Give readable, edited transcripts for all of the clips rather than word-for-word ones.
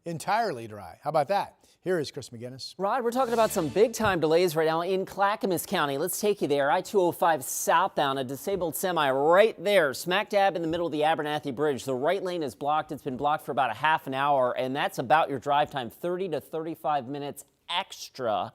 entirely dry. How about that? Here is Chris McGinnis. Rod, we're talking about some big time delays right now in Clackamas County. Let's take you there. I-205 southbound, a disabled semi right there, smack dab in the middle of the Abernathy Bridge. The right lane is blocked. It's been blocked for about a half an hour, and that's about your drive time, 30 to 35 minutes extra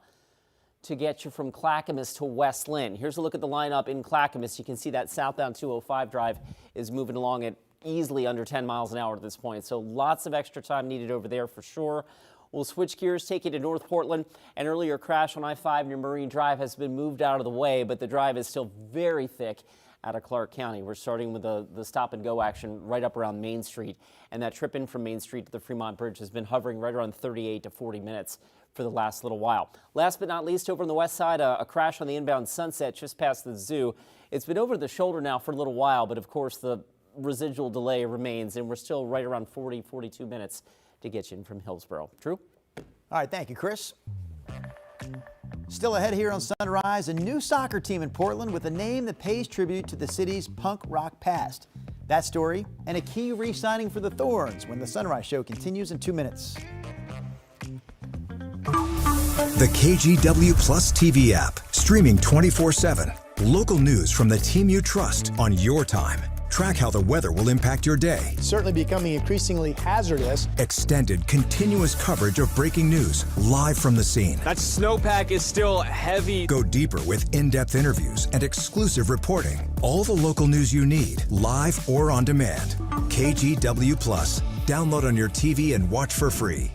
to get you from Clackamas to West Lynn. Here's a look at the lineup in Clackamas. You can see that southbound 205 drive is moving along at easily under 10 miles an hour at this point. So lots of extra time needed over there for sure. We'll switch gears, take you to North Portland. An earlier crash on I-5 near Marine Drive has been moved out of the way, but the drive is still very thick out of Clark County. We're starting with the stop and go action right up around Main Street. And that trip in from Main Street to the Fremont Bridge has been hovering right around 38 to 40 minutes for the last little while. Last but not least, over on the west side, a crash on the inbound Sunset just past the zoo. It's been over the shoulder now for a little while, but of course the residual delay remains, and we're still right around 40, 42 minutes to get you in from Hillsborough. Drew? All right, thank you, Chris. Still ahead here on Sunrise, a new soccer team in Portland with a name that pays tribute to the city's punk rock past. That story and a key re-signing for the Thorns when the Sunrise Show continues in 2 minutes. The KGW Plus TV app, streaming 24/7. Local news from the team you trust on your time. Track how the weather will impact your day. Certainly becoming increasingly hazardous. Extended, continuous coverage of breaking news, live from the scene. That snowpack is still heavy. Go deeper with in-depth interviews and exclusive reporting. All the local news you need, live or on demand. KGW Plus. Download on your TV and watch for free.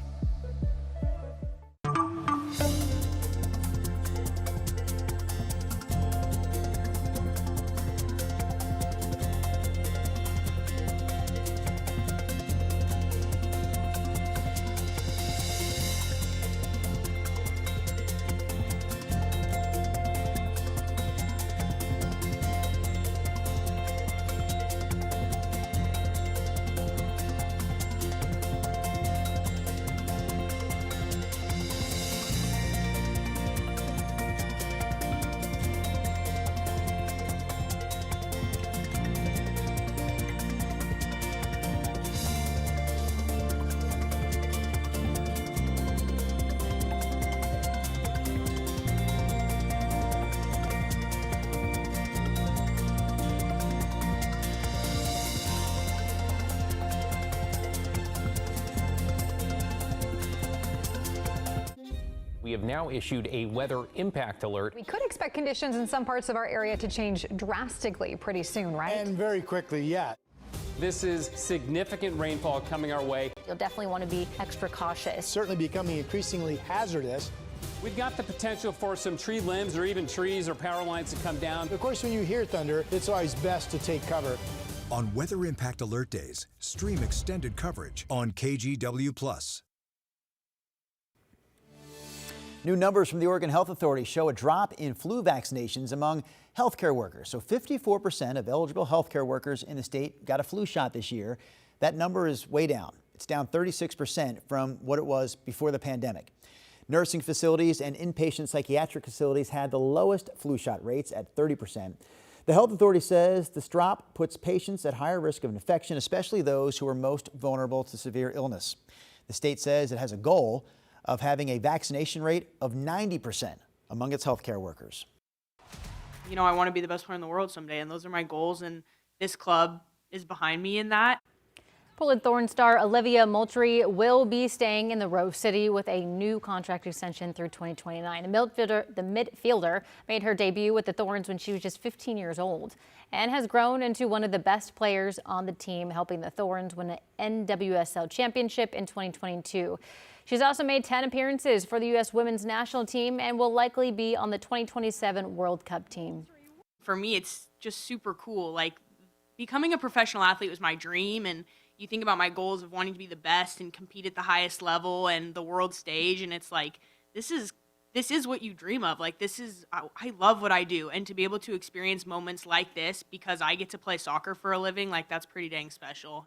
We have now issued a weather impact alert. We could expect conditions in some parts of our area to change drastically pretty soon, right? And very quickly, yeah. This is significant rainfall coming our way. You'll definitely want to be extra cautious. Certainly becoming increasingly hazardous. We've got the potential for some tree limbs or even trees or power lines to come down. Of course, when you hear thunder, it's always best to take cover. On Weather Impact Alert Days, stream extended coverage on KGW Plus. New numbers from the Oregon Health Authority show a drop in flu vaccinations among healthcare workers. So 54% of eligible healthcare workers in the state got a flu shot this year. That number is way down. It's down 36% from what it was before the pandemic. Nursing facilities and inpatient psychiatric facilities had the lowest flu shot rates at 30%. The health authority says this drop puts patients at higher risk of infection, especially those who are most vulnerable to severe illness. The state says it has a goal of having a vaccination rate of 90% among its healthcare workers. You know, I want to be the best player in the world someday, and those are my goals, and this club is behind me in that. Portland Thorns star Olivia Moultrie will be staying in the Rose City with a new contract extension through 2029. The midfielder made her debut with the Thorns when she was just 15 years old and has grown into one of the best players on the team, helping the Thorns win an NWSL championship in 2022. She's also made 10 appearances for the U.S. women's national team and will likely be on the 2027 World Cup team. For me, it's just super cool. Like, becoming a professional athlete was my dream, and you think about my goals of wanting to be the best and compete at the highest level and the world stage, and it's like, this is what you dream of. Like, I love what I do, and to be able to experience moments like this because I get to play soccer for a living, like, that's pretty dang special.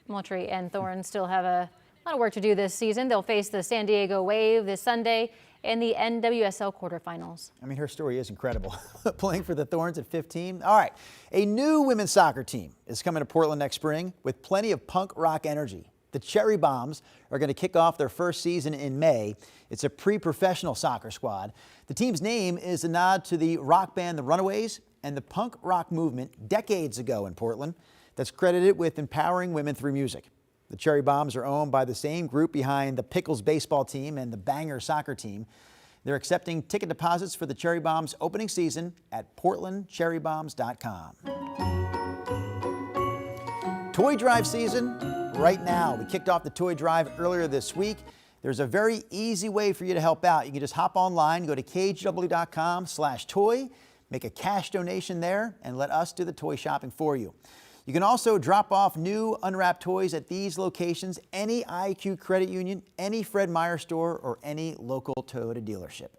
Moultrie and Thorns still have a lot of work to do this season. They'll face the San Diego Wave this Sunday in the NWSL quarterfinals. I mean, her story is incredible. Playing for the Thorns at 15. All right, a new women's soccer team is coming to Portland next spring with plenty of punk rock energy. The Cherry Bombs are going to kick off their first season in May. It's a pre-professional soccer squad. The team's name is a nod to the rock band The Runaways and the punk rock movement decades ago in Portland that's credited with empowering women through music. The Cherry Bombs are owned by the same group behind the Pickles baseball team and the Banger soccer team. They're accepting ticket deposits for the Cherry Bombs opening season at portlandcherrybombs.com. Toy drive season right now. We kicked off the toy drive earlier this week. There's a very easy way for you to help out. You can just hop online, go to kgw.com/toy, make a cash donation there, and let us do the toy shopping for you. You can also drop off new unwrapped toys at these locations, any IQ credit union, any Fred Meyer store, or any local Toyota dealership.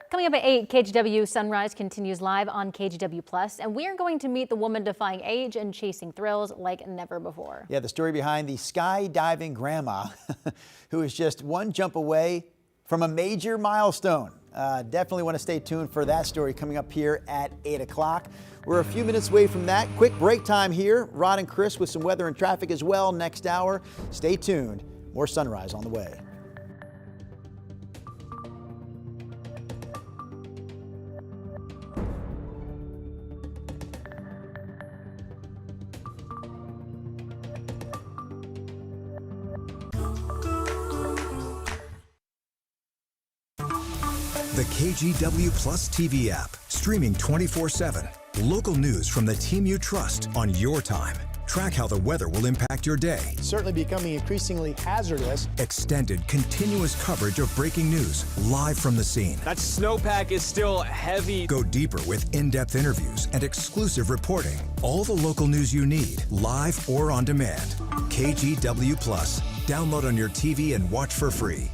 Coming up at 8, KGW Sunrise continues live on KGW+, and we are going to meet the woman defying age and chasing thrills like never before. Yeah, the story behind the skydiving grandma who is just one jump away from a major milestone. Definitely want to stay tuned for that story coming up here at 8 o'clock. We're a few minutes away from that. Quick break time here. Rod and Chris with some weather and traffic as well next hour. Stay tuned. More Sunrise on the way. The KGW Plus TV app, streaming 24/7. Local news from the team you trust on your time. Track how the weather will impact your day. It's certainly becoming increasingly hazardous. Extended, continuous coverage of breaking news live from the scene. That snowpack is still heavy. Go deeper with in-depth interviews and exclusive reporting. All the local news you need, live or on demand. KGW Plus. Download on your TV and watch for free.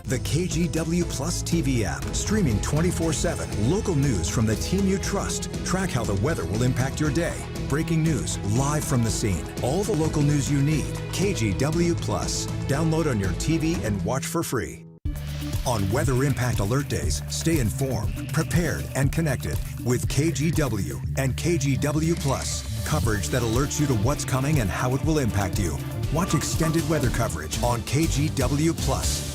The KGW Plus TV app, streaming 24/7. Local news from the team you trust. Track how the weather will impact your day. Breaking news live from the scene. All the local news you need. KGW Plus. Download on your TV and watch for free. On Weather Impact Alert Days, stay informed, prepared, and connected with KGW and KGW Plus. Coverage that alerts you to what's coming and how it will impact you. Watch extended weather coverage on KGW Plus.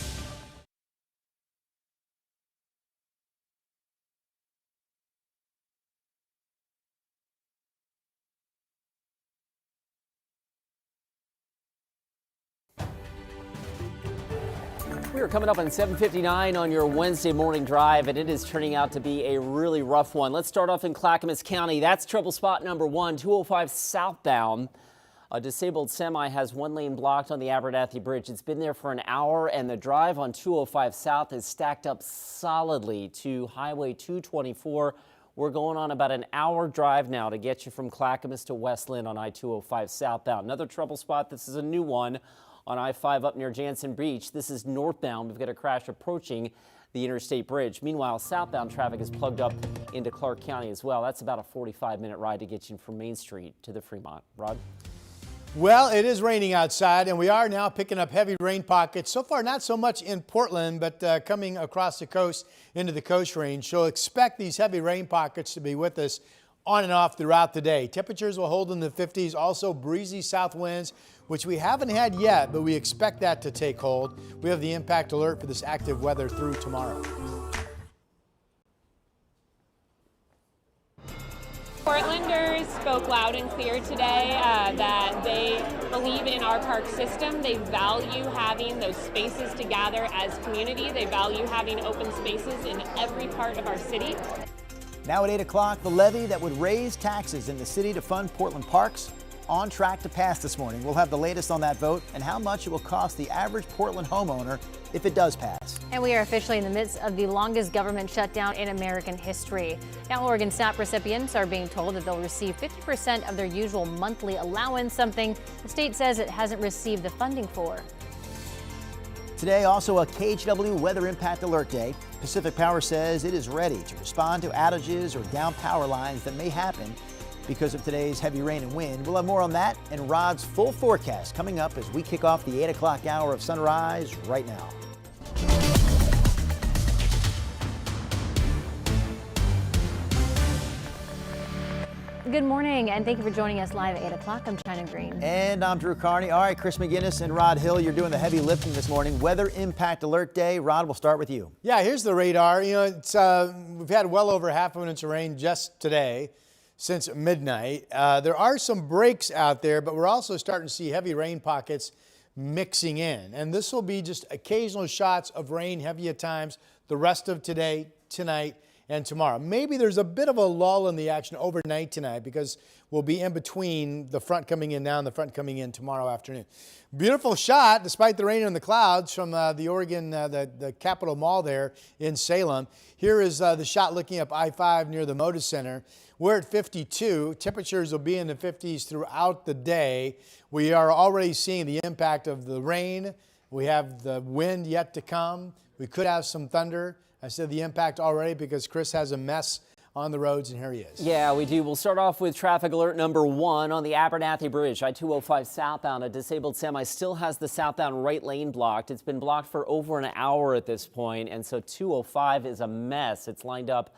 We are coming up on 7:59 on your Wednesday morning drive, and it is turning out to be a really rough one. Let's start off in Clackamas County. That's trouble spot number 1, 205 southbound. A disabled semi has one lane blocked on the Abernathy Bridge. It's been there for an hour, and the drive on 205 south is stacked up solidly to Highway 224. We're going on about an hour drive now to get you from Clackamas to Westland on I-205 southbound. Another trouble spot. This is a new one on I-5 up near Jansen Beach. This is northbound. We've got a crash approaching the interstate bridge. Meanwhile, southbound traffic is plugged up into Clark County as well. That's about a 45-minute ride to get you from Main Street to the Fremont. Rod? Well, it is raining outside, and we are now picking up heavy rain pockets. So far, not so much in Portland, but coming across the coast into the Coast Range. So expect these heavy rain pockets to be with us on and off throughout the day. Temperatures will hold in the 50s, also breezy south winds, which we haven't had yet, but we expect that to take hold. We have the impact alert for this active weather through tomorrow. Portlanders spoke loud and clear today that they believe in our park system. They value having those spaces to gather as community. They value having open spaces in every part of our city. Now at 8 o'clock, the levy that would raise taxes in the city to fund Portland parks on track to pass this morning. We'll have the latest on that vote and how much it will cost the average Portland homeowner if it does pass. And we are officially in the midst of the longest government shutdown in American history. Now, Oregon SNAP recipients are being told that they'll receive 50% of their usual monthly allowance, something the state says it hasn't received the funding for. Today, also a KGW weather impact alert day. Pacific Power says it is ready to respond to outages or down power lines that may happen because of today's heavy rain and wind. We'll have more on that and Rod's full forecast coming up as we kick off the 8 o'clock hour of Sunrise right now. Good morning, and thank you for joining us live at 8 o'clock. I'm China Green. And I'm Drew Carney. All right, Chris McGinnis and Rod Hill, you're doing the heavy lifting this morning. Weather impact alert day. Rod, we'll start with you. Yeah, here's the radar. You know, it's we've had well over half an inch of rain just today since midnight. There are some breaks out there, but we're also starting to see heavy rain pockets mixing in. And this will be just occasional shots of rain, heavy at times, the rest of today, tonight, and tomorrow. Maybe there's a bit of a lull in the action overnight tonight because we'll be in between the front coming in now and the front coming in tomorrow afternoon. Beautiful shot, despite the rain and the clouds, from the Oregon, the Capitol Mall there in Salem. Here is the shot looking up I-5 near the Moda Center. We're at 52. Temperatures will be in the 50s throughout the day. We are already seeing the impact of the rain. We have the wind yet to come. We could have some thunder. I said the impact already because Chris has a mess on the roads, and here he is. Yeah, we do. We'll start off with traffic alert number 1 on the Abernathy Bridge, I-205 southbound. A disabled semi still has the southbound right lane blocked. It's been blocked for over an hour at this point, and so 205 is a mess. It's lined up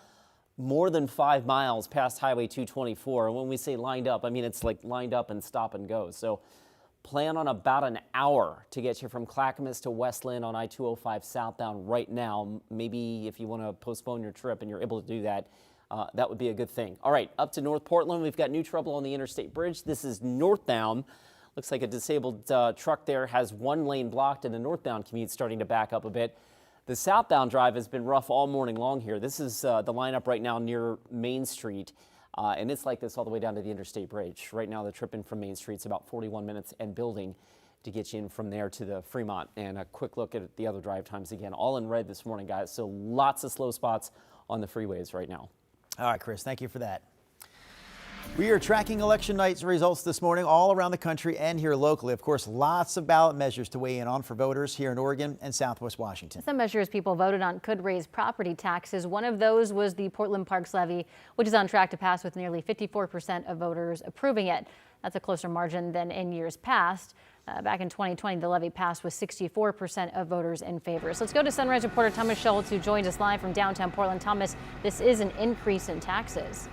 more than 5 miles past Highway 224. And when we say lined up, I mean it's like lined up and stop and go. So plan on about an hour to get you from Clackamas to Westland on I-205 southbound right now. Maybe if you want to postpone your trip and you're able to do that, that would be a good thing. All right, up to North Portland, we've got new trouble on the Interstate Bridge. This is northbound. Looks like a disabled truck there has one lane blocked and the northbound commute starting to back up a bit. The southbound drive has been rough all morning long here. This is the lineup right now near Main Street. And it's like this all the way down to the Interstate Bridge. Right now, the trip in from Main Street's about 41 minutes and building to get you in from there to the Fremont. And a quick look at the other drive times again, all in red this morning, guys. So lots of slow spots on the freeways right now. All right, Chris, thank you for that. We are tracking election night's results this morning all around the country and here locally. Of course, lots of ballot measures to weigh in on for voters here in Oregon and Southwest Washington. Some measures people voted on could raise property taxes. One of those was the Portland Parks levy, which is on track to pass with nearly 54% of voters approving it. That's a closer margin than in years past. Back in 2020, the levy passed with 64% of voters in favor. So let's go to Sunrise reporter Thomas Schultz, who joined us live from downtown Portland. Thomas, this is an increase in taxes.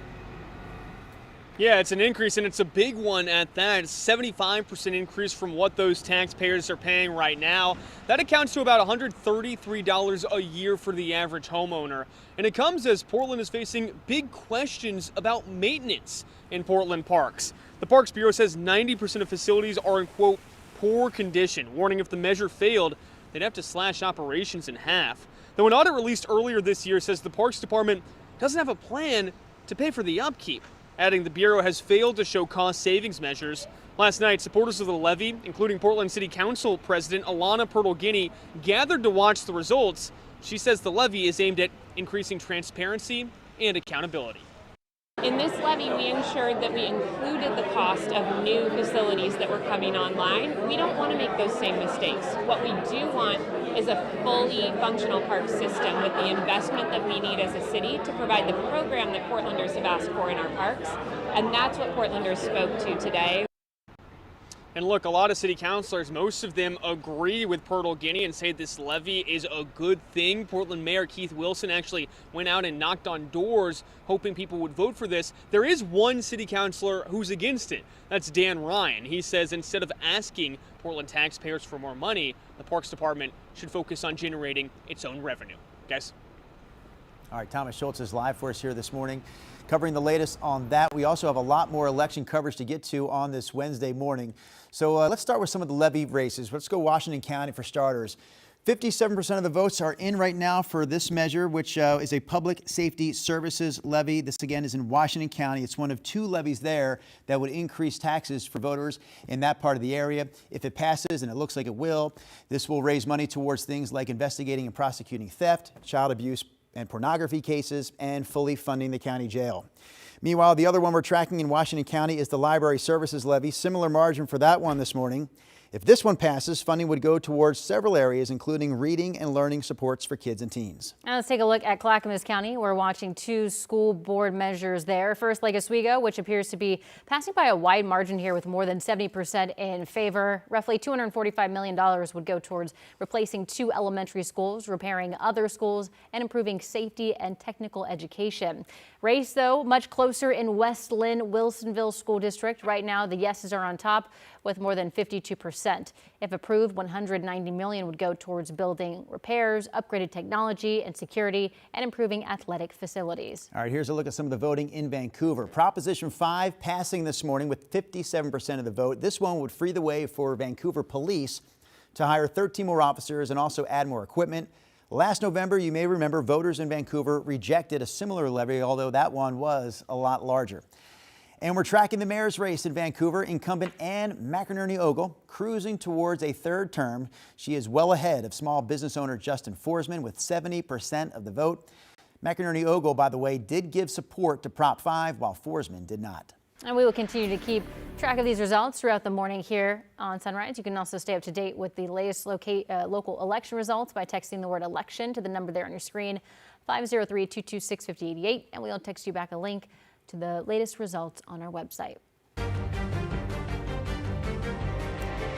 Yeah, it's an increase, and it's a big one at that. It's a 75% increase from what those taxpayers are paying right now. That accounts to about $133 a year for the average homeowner. And it comes as Portland is facing big questions about maintenance in Portland parks. The Parks Bureau says 90% of facilities are in, quote, poor condition, warning if the measure failed, they'd have to slash operations in half. Though an audit released earlier this year says the Parks Department doesn't have a plan to pay for the upkeep, adding the Bureau has failed to show cost savings measures. Last night, supporters of the levy, including Portland City Council President Alana Pertle-Guiney, gathered to watch the results. She says the levy is aimed at increasing transparency and accountability. In this levy, we ensured that we included the cost of new facilities that were coming online. We don't want to make those same mistakes. What we do want is a fully functional park system with the investment that we need as a city to provide the program that Portlanders have asked for in our parks. And that's what Portlanders spoke to today. And look, a lot of city councilors, most of them agree with Pertle-Guiney and say this levy is a good thing. Portland Mayor Keith Wilson actually went out and knocked on doors hoping people would vote for this. There is one city councilor who's against it. That's Dan Ryan. He says instead of asking Portland taxpayers for more money, the Parks Department should focus on generating its own revenue. Guys? All right, Thomas Schultz is live for us here this morning, covering the latest on that. We also have a lot more election coverage to get to on this Wednesday morning. So let's start with some of the levy races. Let's go Washington County for starters. 57% of the votes are in right now for this measure, which is a public safety services levy. This again is in Washington County. It's one of two levies there that would increase taxes for voters in that part of the area. If it passes, and it looks like it will, this will raise money towards things like investigating and prosecuting theft, child abuse and pornography cases, and fully funding the county jail. Meanwhile, the other one we're tracking in Washington County is the library services levy. Similar margin for that one this morning. If this one passes, funding would go towards several areas, including reading and learning supports for kids and teens. Now let's take a look at Clackamas County. We're watching two school board measures there. First, Lake Oswego, which appears to be passing by a wide margin here with more than 70% in favor. Roughly $245 million would go towards replacing two elementary schools, repairing other schools, and improving safety and technical education. Race, though, much closer in West Linn, Wilsonville School District. Right now, the yeses are on top with more than 52%. If approved, $190 million would go towards building repairs, upgraded technology and security, and improving athletic facilities. All right, here's a look at some of the voting in Vancouver. Proposition 5 passing this morning with 57% of the vote. This one would free the way for Vancouver police to hire 13 more officers and also add more equipment. Last November, you may remember, voters in Vancouver rejected a similar levy, although that one was a lot larger. And we're tracking the mayor's race in Vancouver. Incumbent Anne McInerney-Ogle cruising towards a third term. She is well ahead of small business owner Justin Forsman with 70% of the vote. McInerney-Ogle, by the way, did give support to Prop 5, while Forsman did not. And we will continue to keep track of these results throughout the morning here on Sunrise. You can also stay up to date with the latest local election results by texting the word election to the number there on your screen, 503-226-5088, and we'll text you back a link to the latest results on our website.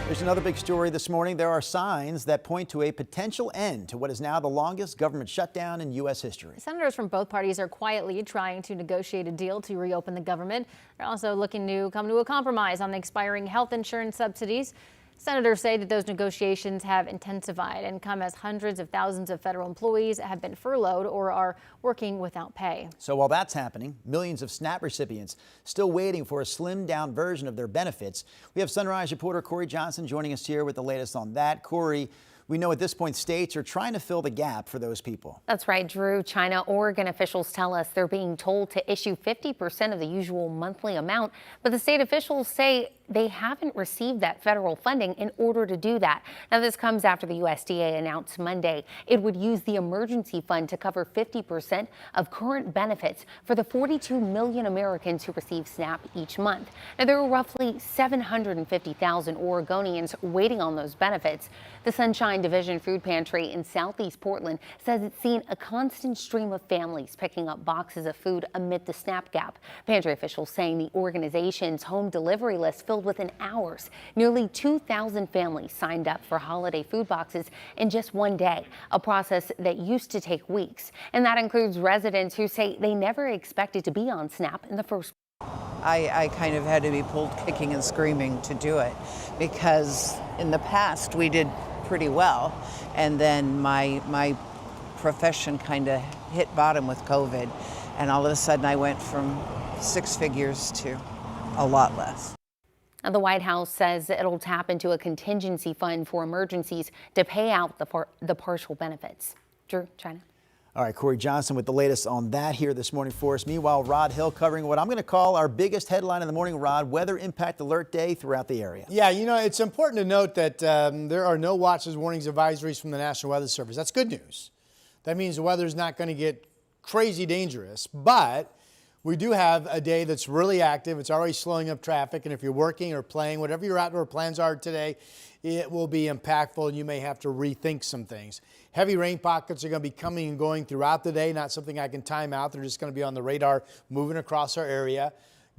There's another big story this morning. There are signs that point to a potential end to what is now the longest government shutdown in U.S. history. Senators from both parties are quietly trying to negotiate a deal to reopen the government. They're also looking to come to a compromise on the expiring health insurance subsidies. Senators say that those negotiations have intensified and come as hundreds of thousands of federal employees have been furloughed or are working without pay. So while that's happening, millions of SNAP recipients still waiting for a slimmed down version of their benefits. We have Sunrise reporter Corey Johnson joining us here with the latest on that. Corey, we know at this point states are trying to fill the gap for those people. That's right, Drew. China, Oregon officials tell us they're being told to issue 50% of the usual monthly amount, but the state officials say they haven't received that federal funding in order to do that. Now, this comes after the USDA announced Monday it would use the emergency fund to cover 50% of current benefits for the 42 million Americans who receive SNAP each month. Now, there are roughly 750,000 Oregonians waiting on those benefits. The Sunshine Division Food Pantry in Southeast Portland says it's seen a constant stream of families picking up boxes of food amid the SNAP gap. Pantry officials saying the organization's home delivery list filled within hours. Nearly 2,000 families signed up for holiday food boxes in just one day, a process that used to take weeks. And that includes residents who say they never expected to be on SNAP in the first place. I kind of had to be pulled kicking and screaming to do it because in the past we did pretty well, and then my profession kind of hit bottom with COVID, and all of a sudden I went from 6 figures to a lot less. Now, the White House says it'll tap into a contingency fund for emergencies to pay out the partial benefits. Drew, China. All right, Corey Johnson with the latest on that here this morning for us. Meanwhile, Rod Hill covering what I'm going to call our biggest headline in the morning, Rod, weather impact alert day throughout the area. Yeah, you know, it's important to note that there are no watches, warnings, advisories from the National Weather Service. That's good news. That means the weather's not going to get crazy dangerous, but we do have a day that's really active. It's already slowing up traffic, and if you're working or playing, whatever your outdoor plans are today, it will be impactful, and you may have to rethink some things. Heavy rain pockets are going to be coming and going throughout the day, not something I can time out. They're just going to be on the radar moving across our area.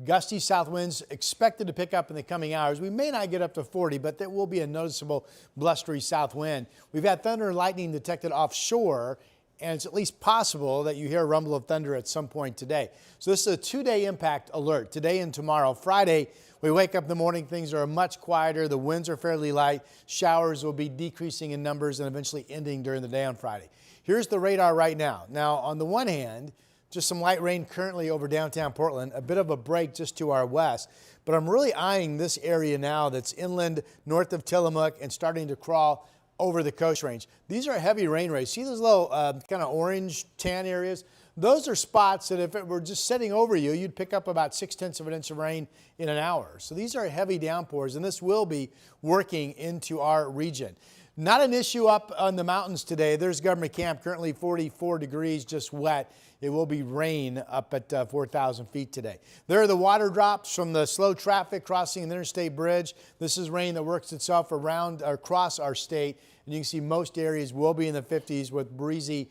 Gusty south winds expected to pick up in the coming hours. We may not get up to 40, but there will be a noticeable blustery south wind. We've had thunder and lightning detected offshore and it's at least possible that you hear a rumble of thunder at some point today. So this is a 2-day impact alert, today and tomorrow. Friday, we wake up in the morning, things are much quieter, the winds are fairly light, showers will be decreasing in numbers and eventually ending during the day on Friday. Here's the radar right now. Now, on the one hand, just some light rain currently over downtown Portland, a bit of a break just to our west, but I'm really eyeing this area now that's inland north of Tillamook and starting to crawl over the Coast Range. These are heavy rain rays. See those little kind of orange tan areas? Those are spots that if it were just sitting over you, you'd pick up about 0.6 of an inch of rain in an hour. So these are heavy downpours, and this will be working into our region. Not an issue up on the mountains today. There's Government Camp, currently 44 degrees, just wet. It will be rain up at 4,000 feet today. There are the water drops from the slow traffic crossing the interstate bridge. This is rain that works itself around across our state, and you can see most areas will be in the 50s with breezy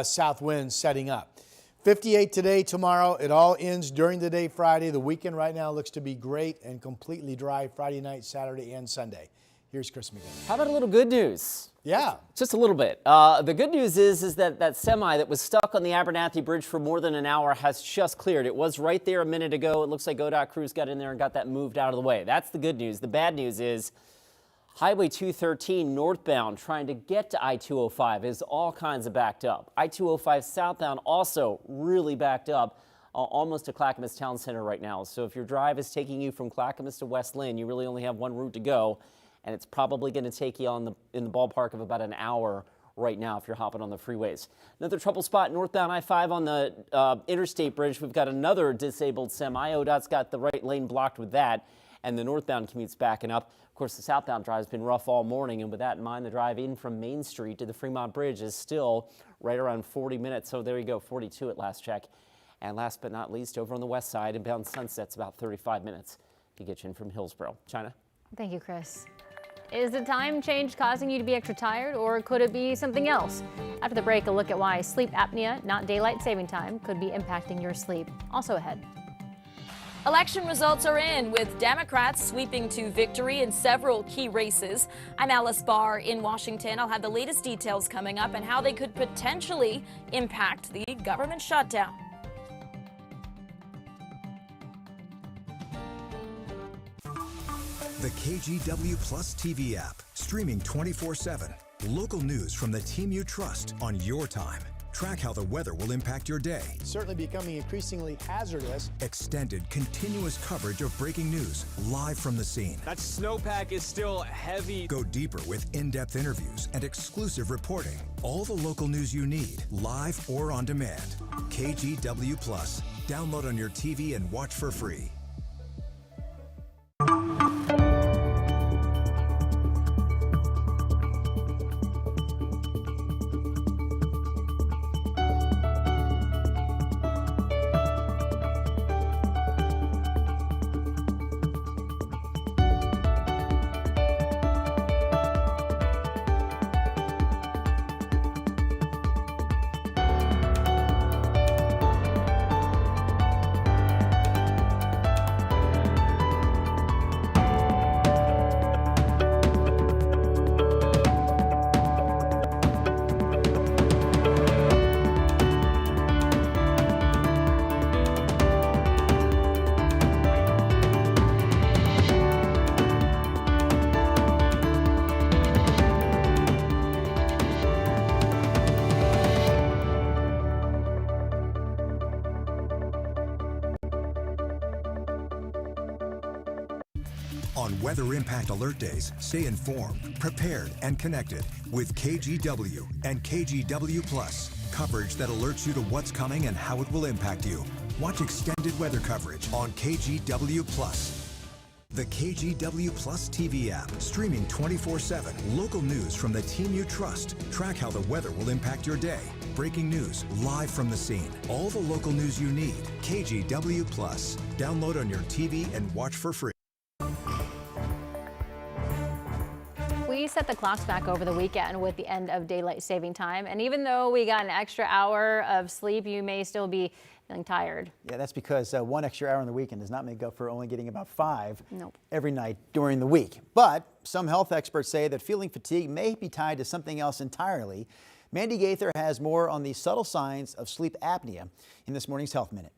south winds setting up. 58 today, tomorrow. It all ends during the day Friday. The weekend right now looks to be great and completely dry Friday night, Saturday, and Sunday. Here's Chris McGinn. How about a little good news? Yeah. Just a little bit. The good news is that that semi that was stuck on the Abernathy Bridge for more than an hour has just cleared. It was right there a minute ago. It looks like ODOT crews got in there and got that moved out of the way. That's the good news. The bad news is Highway 213 northbound trying to get to I-205 is all kinds of backed up. I-205 southbound also really backed up. Almost to Clackamas Town Center right now. So if your drive is taking you from Clackamas to West Lynn, you really only have one route to go. And it's probably going to take you in the ballpark of about an hour right now if you're hopping on the freeways. Another trouble spot northbound I-5 on the interstate bridge. We've got another disabled semi. ODOT's got the right lane blocked with that, and the northbound commute's backing up. Of course, the southbound drive's been rough all morning, and with that in mind, the drive in from Main Street to the Fremont Bridge is still right around 40 minutes. So there you go, 42 at last check. And last but not least, over on the west side, inbound Sunset's about 35 minutes to get you in from Hillsborough. China? Thank you, Chris. Is the time change causing you to be extra tired, or could it be something else? After the break, a look at why sleep apnea, not daylight saving time, could be impacting your sleep. Also ahead. Election results are in, with Democrats sweeping to victory in several key races. I'm Alice Barr in Washington. I'll have the latest details coming up and how they could potentially impact the government shutdown. The KGW Plus TV app, streaming 24/7. Local news from the team you trust on your time. Track how the weather will impact your day. It's certainly becoming increasingly hazardous. Extended, continuous coverage of breaking news live from the scene. That snowpack is still heavy. Go deeper with in-depth interviews and exclusive reporting. All the local news you need, live or on demand. KGW Plus. Download on your TV and watch for free. On Weather Impact Alert Days, stay informed, prepared, and connected with KGW and KGW Plus. Coverage that alerts you to what's coming and how it will impact you. Watch extended weather coverage on KGW Plus. The KGW Plus TV app, streaming 24/7. Local news from the team you trust. Track how the weather will impact your day. Breaking news live from the scene. All the local news you need. KGW Plus. Download on your TV and watch for free. We set the clocks back over the weekend with the end of daylight saving time. And even though we got an extra hour of sleep, you may still be feeling tired. Yeah, that's because one extra hour on the weekend does not make up for only getting about 5 Nope. every night during the week. But some health experts say that feeling fatigue may be tied to something else entirely. Mandy Gaither has more on the subtle signs of sleep apnea in this morning's Health Minute.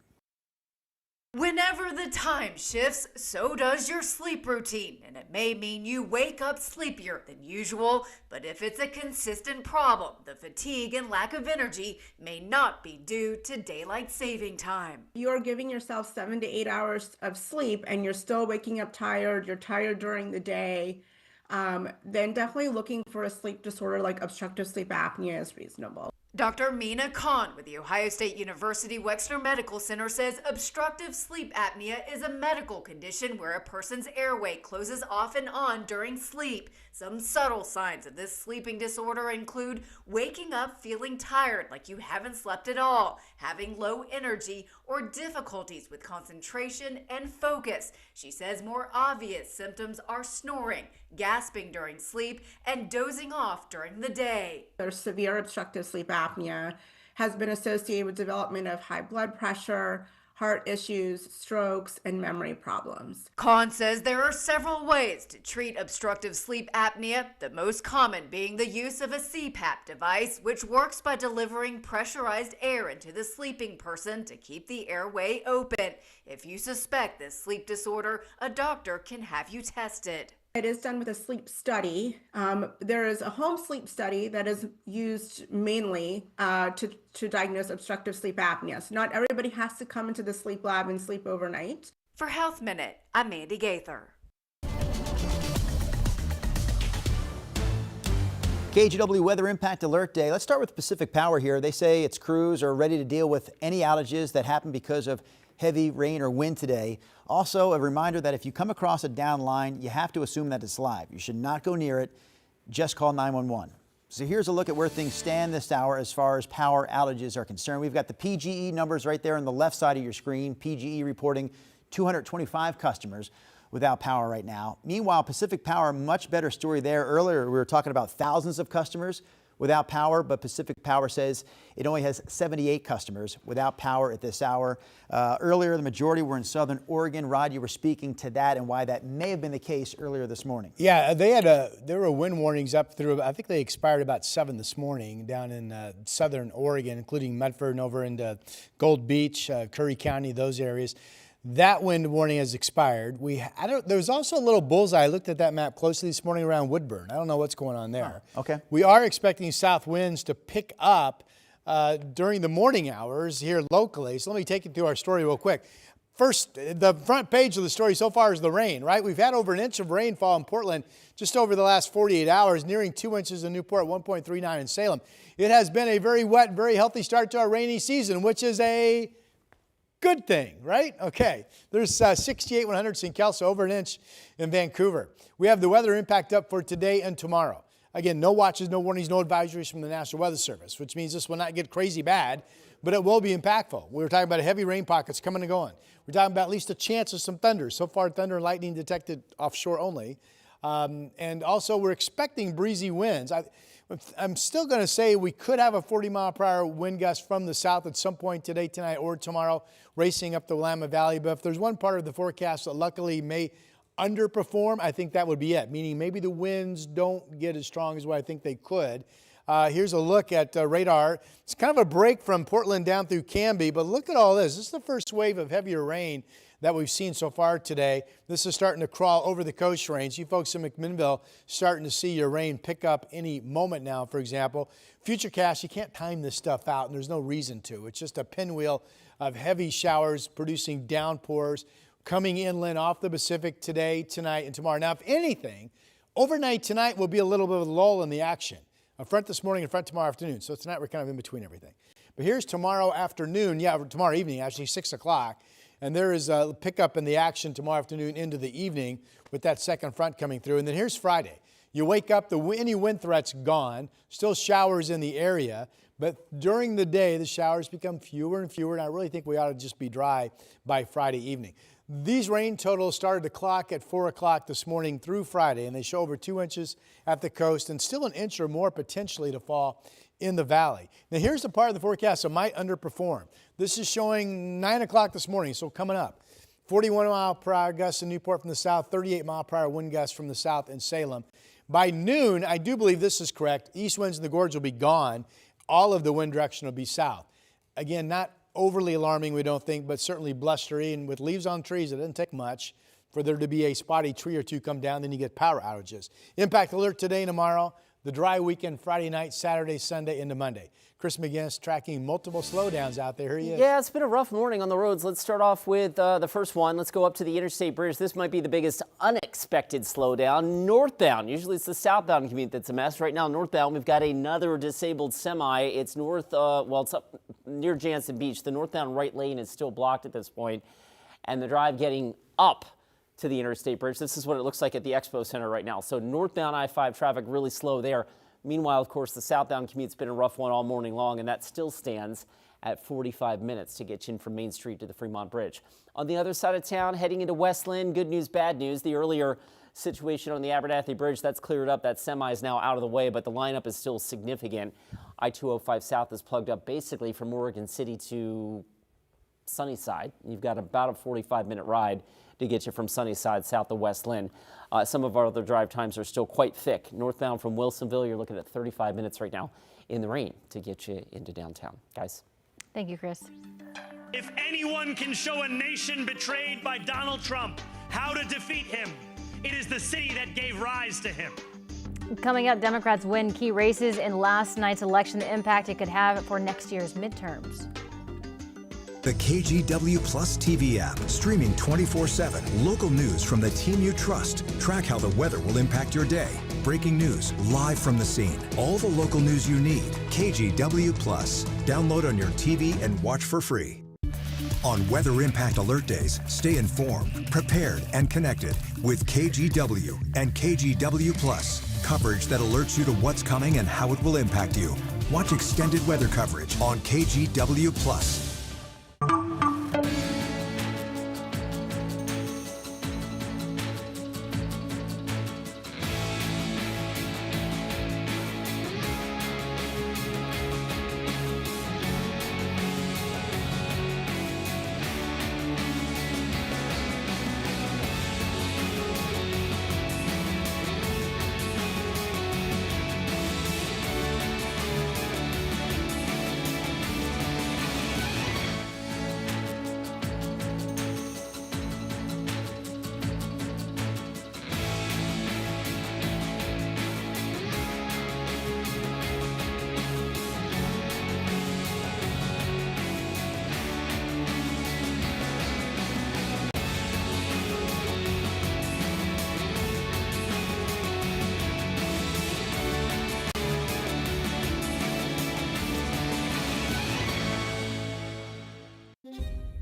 Whenever the time shifts, so does your sleep routine, and it may mean you wake up sleepier than usual, but if it's a consistent problem, the fatigue and lack of energy may not be due to daylight saving time. You're giving yourself 7 to 8 hours of sleep and you're still waking up tired, you're tired during the day, then definitely looking for a sleep disorder like obstructive sleep apnea is reasonable. Dr. Mina Khan with the Ohio State University Wexner Medical Center says obstructive sleep apnea is a medical condition where a person's airway closes off and on during sleep. Some subtle signs of this sleeping disorder include waking up feeling tired like you haven't slept at all, having low energy, or difficulties with concentration and focus. She says more obvious symptoms are snoring, gasping during sleep, and dozing off during the day. There's severe obstructive sleep apnea has been associated with development of high blood pressure, heart issues, strokes, and memory problems. Khan says there are several ways to treat obstructive sleep apnea, the most common being the use of a CPAP device, which works by delivering pressurized air into the sleeping person to keep the airway open. If you suspect this sleep disorder, a doctor can have you tested. It is done with a sleep study. There is a home sleep study that is used mainly to diagnose obstructive sleep apnea. So not everybody has to come into the sleep lab and sleep overnight. For Health Minute, I'm Mandy Gaither. KGW Weather Impact Alert Day. Let's start with Pacific Power here. They say its crews are ready to deal with any outages that happen because of heavy rain or wind today. Also, a reminder that if you come across a down line, you have to assume that it's live. You should not go near it. Just call 911. So here's a look at where things stand this hour as far as power outages are concerned. We've got the PGE numbers right there on the left side of your screen. PGE reporting 225 customers without power right now. Meanwhile, Pacific Power, much better story there. Earlier, we were talking about thousands of customers without power, but Pacific Power says it only has 78 customers without power at this hour. Earlier, the majority were in southern Oregon. Rod, you were speaking to that and why that may have been the case earlier this morning. Yeah, there were wind warnings up through, I think they expired about 7 this morning down in southern Oregon, including Medford and over into Gold Beach, Curry County, those areas. That wind warning has expired. There was also a little bullseye. I looked at that map closely this morning around Woodburn. I don't know what's going on there. Oh, okay. We are expecting south winds to pick up during the morning hours here locally. So let me take you through our story real quick. First, the front page of the story so far is the rain, right? We've had over an inch of rainfall in Portland just over the last 48 hours, nearing 2 inches in Newport, 1.39 in Salem. It has been a very wet, very healthy start to our rainy season, which is a good thing, right? Okay, there's 68 100s in Kelso, over an inch in Vancouver. We have the weather impact up for today and tomorrow. Again, no watches, no warnings, no advisories from the National Weather Service, which means this will not get crazy bad, but it will be impactful. We were talking about heavy rain pockets coming and going. We're talking about at least a chance of some thunder. So far, thunder and lightning detected offshore only. And also, we're expecting breezy winds. I'm still going to say we could have a 40-mile-per-hour wind gust from the south at some point today, tonight, or tomorrow, racing up the Willamette Valley. But if there's one part of the forecast that luckily may underperform, I think that would be it, meaning maybe the winds don't get as strong as what I think they could. Here's a look at radar. It's kind of a break from Portland down through Canby, but look at all this. This is the first wave of heavier rain that we've seen so far today. This is starting to crawl over the Coast Range. You folks in McMinnville starting to see your rain pick up any moment now, for example. Futurecast, you can't time this stuff out, and there's no reason to. It's just a pinwheel of heavy showers producing downpours coming inland off the Pacific today, tonight, and tomorrow. Now, if anything, overnight tonight will be a little bit of a lull in the action. A front this morning and front tomorrow afternoon. So tonight we're kind of in between everything. But here's tomorrow afternoon, tomorrow evening, actually 6 o'clock. And there is a pickup in the action tomorrow afternoon into the evening with that second front coming through. And then here's Friday. You wake up, any wind threat's gone, still showers in the area. But during the day, the showers become fewer and fewer. And I really think we ought to just be dry by Friday evening. These rain totals started to clock at 4 o'clock this morning through Friday, and they show over 2 inches at the coast and still an inch or more potentially to fall in the valley. Now, here's the part of the forecast that might underperform. This is showing 9 o'clock this morning, so coming up. 41-mile-per-hour gusts in Newport from the south, 38-mile-per-hour wind gusts from the south in Salem. By noon, I do believe this is correct. East winds in the gorge will be gone. All of the wind direction will be south. Again, not overly alarming, we don't think, but certainly blustery. And with leaves on trees, it doesn't take much for there to be a spotty tree or two come down, then you get power outages. Impact alert today and tomorrow. The dry weekend, Friday night, Saturday, Sunday, into Monday. Chris McGinnis tracking multiple slowdowns out there. Here he is. Yeah, it's been a rough morning on the roads. Let's start off with the first one. Let's go up to the Interstate Bridge. This might be the biggest unexpected slowdown. Northbound, usually it's the southbound commute that's a mess. Right now, northbound, we've got another disabled semi. It's north, it's up near Jansen Beach. The northbound right lane is still blocked at this point, and the drive getting up to the Interstate Bridge. This is what it looks like at the Expo Center right now. So northbound I-5 traffic really slow there. Meanwhile, of course, the southbound commute's been a rough one all morning long, and that still stands at 45 minutes to get you in from Main Street to the Fremont Bridge. On the other side of town, heading into Westland, good news, bad news. The earlier situation on the Abernathy Bridge, that's cleared up. That semi is now out of the way, but the lineup is still significant. I-205 South is plugged up basically from Oregon City to Sunnyside. You've got about a 45-minute ride to get you from Sunnyside south to Westland. Some of our other drive times are still quite thick. Northbound from Wilsonville, you're looking at 35 minutes right now in the rain to get you into downtown. Guys. Thank you, Chris. If anyone can show a nation betrayed by Donald Trump how to defeat him, it is the city that gave rise to him. Coming up, Democrats win key races in last night's election, the impact it could have for next year's midterms. The KGW Plus TV app, streaming 24/7. Local news from the team you trust. Track how the weather will impact your day. Breaking news live from the scene. All the local news you need. KGW Plus. Download on your TV and watch for free. On Weather Impact Alert Days, stay informed, prepared, and connected with KGW and KGW Plus. Coverage that alerts you to what's coming and how it will impact you. Watch extended weather coverage on KGW Plus.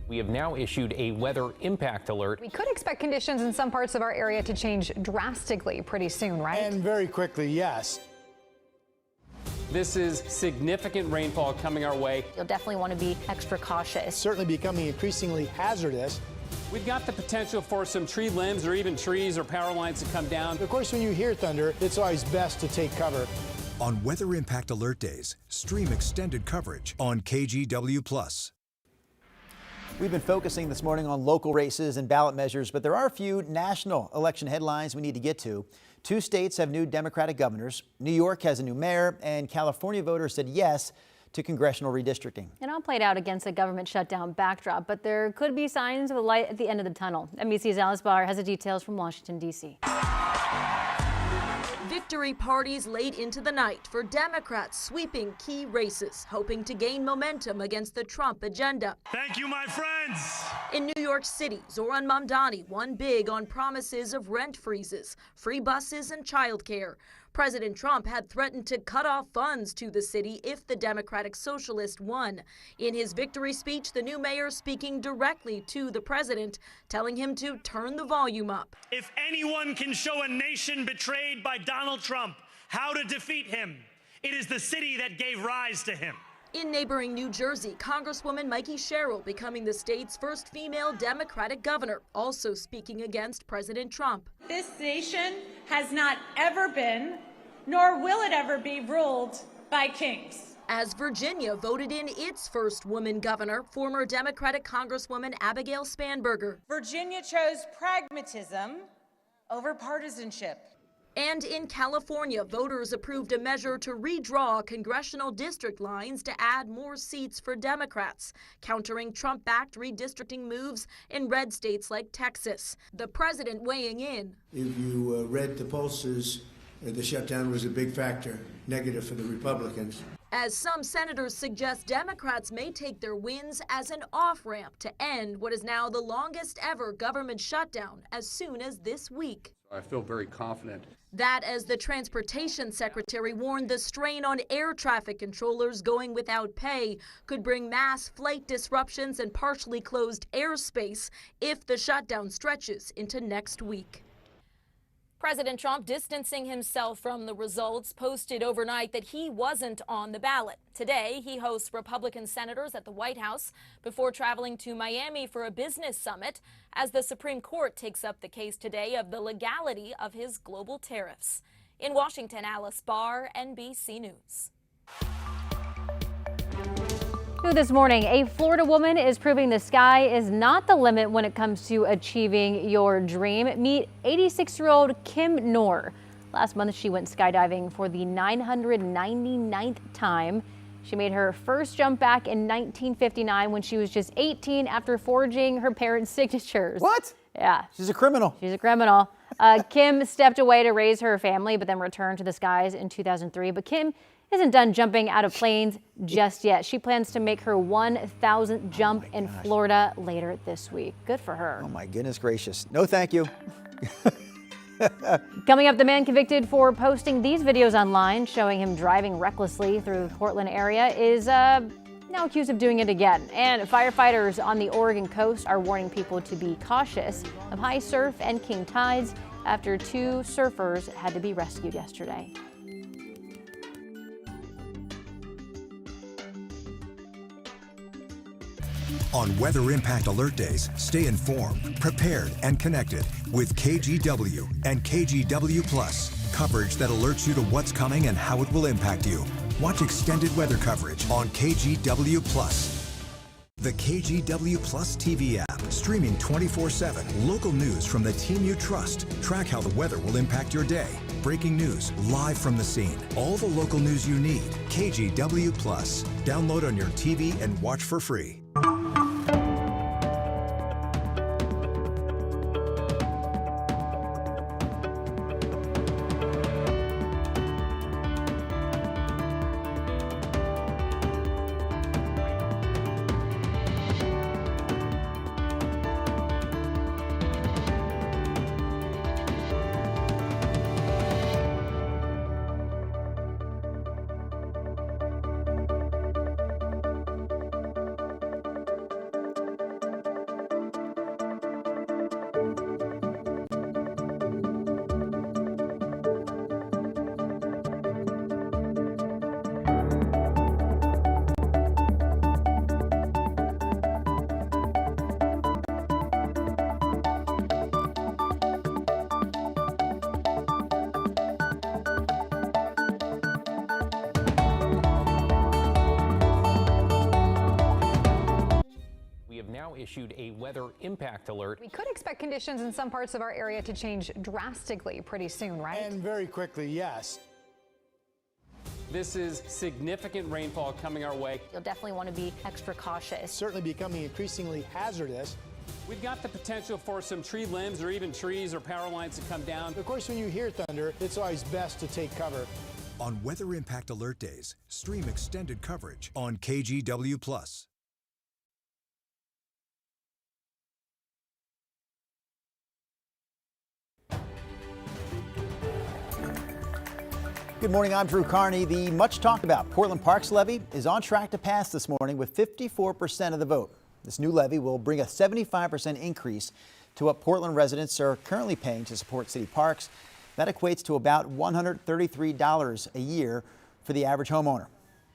We have now issued a weather impact alert. We could expect conditions in some parts of our area to change drastically pretty soon, right? And very quickly, yes. This is significant rainfall coming our way. You'll definitely want to be extra cautious. It's certainly becoming increasingly hazardous. We've got the potential for some tree limbs or even trees or power lines to come down. Of course, when you hear thunder, it's always best to take cover. On Weather Impact Alert Days, stream extended coverage on KGW Plus. We've been focusing this morning on local races and ballot measures, but there are a few national election headlines we need to get to. 2 states have new Democratic governors. New York has a new mayor, and California voters said yes to congressional redistricting. It all played out against a government shutdown backdrop, but there could be signs of a light at the end of the tunnel. NBC's Alice Barr has the details from Washington, D.C. Victory parties late into the night for Democrats sweeping key races, hoping to gain momentum against the Trump agenda. Thank you, my friends. In New York City, Zohran Mamdani won big on promises of rent freezes, free buses, and childcare. President Trump had threatened to cut off funds to the city if the Democratic Socialist won. In his victory speech, the new mayor speaking directly to the president, telling him to turn the volume up. If anyone can show a nation betrayed by Donald Trump how to defeat him, it is the city that gave rise to him. In neighboring New Jersey, Congresswoman Mikey Sherrill becoming the state's first female Democratic governor, also speaking against President Trump. This nation has not ever been, nor will it ever be, ruled by kings. As Virginia voted in its first woman governor, former Democratic Congresswoman Abigail Spanberger. Virginia chose pragmatism over partisanship. And in California, voters approved a measure to redraw congressional district lines to add more seats for Democrats, countering Trump-backed redistricting moves in red states like Texas. The president weighing in. If you read the pollsters, the shutdown was a big factor, negative for the Republicans. As some senators suggest Democrats may take their wins as an off-ramp to end what is now the longest ever government shutdown as soon as this week. I feel very confident. That as the transportation secretary warned the strain on air traffic controllers going without pay could bring mass flight disruptions and partially closed airspace if the shutdown stretches into next week. President Trump distancing himself from the results, posted overnight that he wasn't on the ballot. Today, he hosts Republican senators at the White House before traveling to Miami for a business summit as the Supreme Court takes up the case today of the legality of his global tariffs. In Washington, Alice Barr, NBC News. This morning, a Florida woman is proving the sky is not the limit when it comes to achieving your dream. Meet 86-year-old Kim Noor. Last month, she went skydiving for the 999th time. She made her first jump back in 1959 when she was just 18 after forging her parents' signatures. What? Yeah. She's a criminal. She's a criminal. Kim stepped away to raise her family, but then returned to the skies in 2003. But Kim isn't done jumping out of planes just yet. She plans to make her 1,000th jump in Florida later this week. Good for her. Oh my goodness gracious. No, thank you. Coming up, the man convicted for posting these videos online showing him driving recklessly through the Portland area is now accused of doing it again. And firefighters on the Oregon coast are warning people to be cautious of high surf and king tides after 2 surfers had to be rescued yesterday. On Weather Impact Alert Days, stay informed, prepared, and connected with KGW and KGW Plus. Coverage that alerts you to what's coming and how it will impact you. Watch extended weather coverage on KGW Plus. The KGW Plus TV app, streaming 24/7. Local news from the team you trust. Track how the weather will impact your day. Breaking news live from the scene. All the local news you need. KGW Plus. Download on your TV and watch for free. Issued a weather impact alert. We could expect conditions in some parts of our area to change drastically pretty soon, right? And very quickly, yes. This is significant rainfall coming our way. You'll definitely want to be extra cautious. Certainly becoming increasingly hazardous. We've got the potential for some tree limbs or even trees or power lines to come down. Of course, when you hear thunder, it's always best to take cover. On Weather Impact Alert Days, stream extended coverage on KGW Plus. Good morning, I'm Drew Carney. The much talked about Portland Parks levy is on track to pass this morning with 54% of the vote. This new levy will bring a 75% increase to what Portland residents are currently paying to support city parks. That equates to about $133 a year for the average homeowner.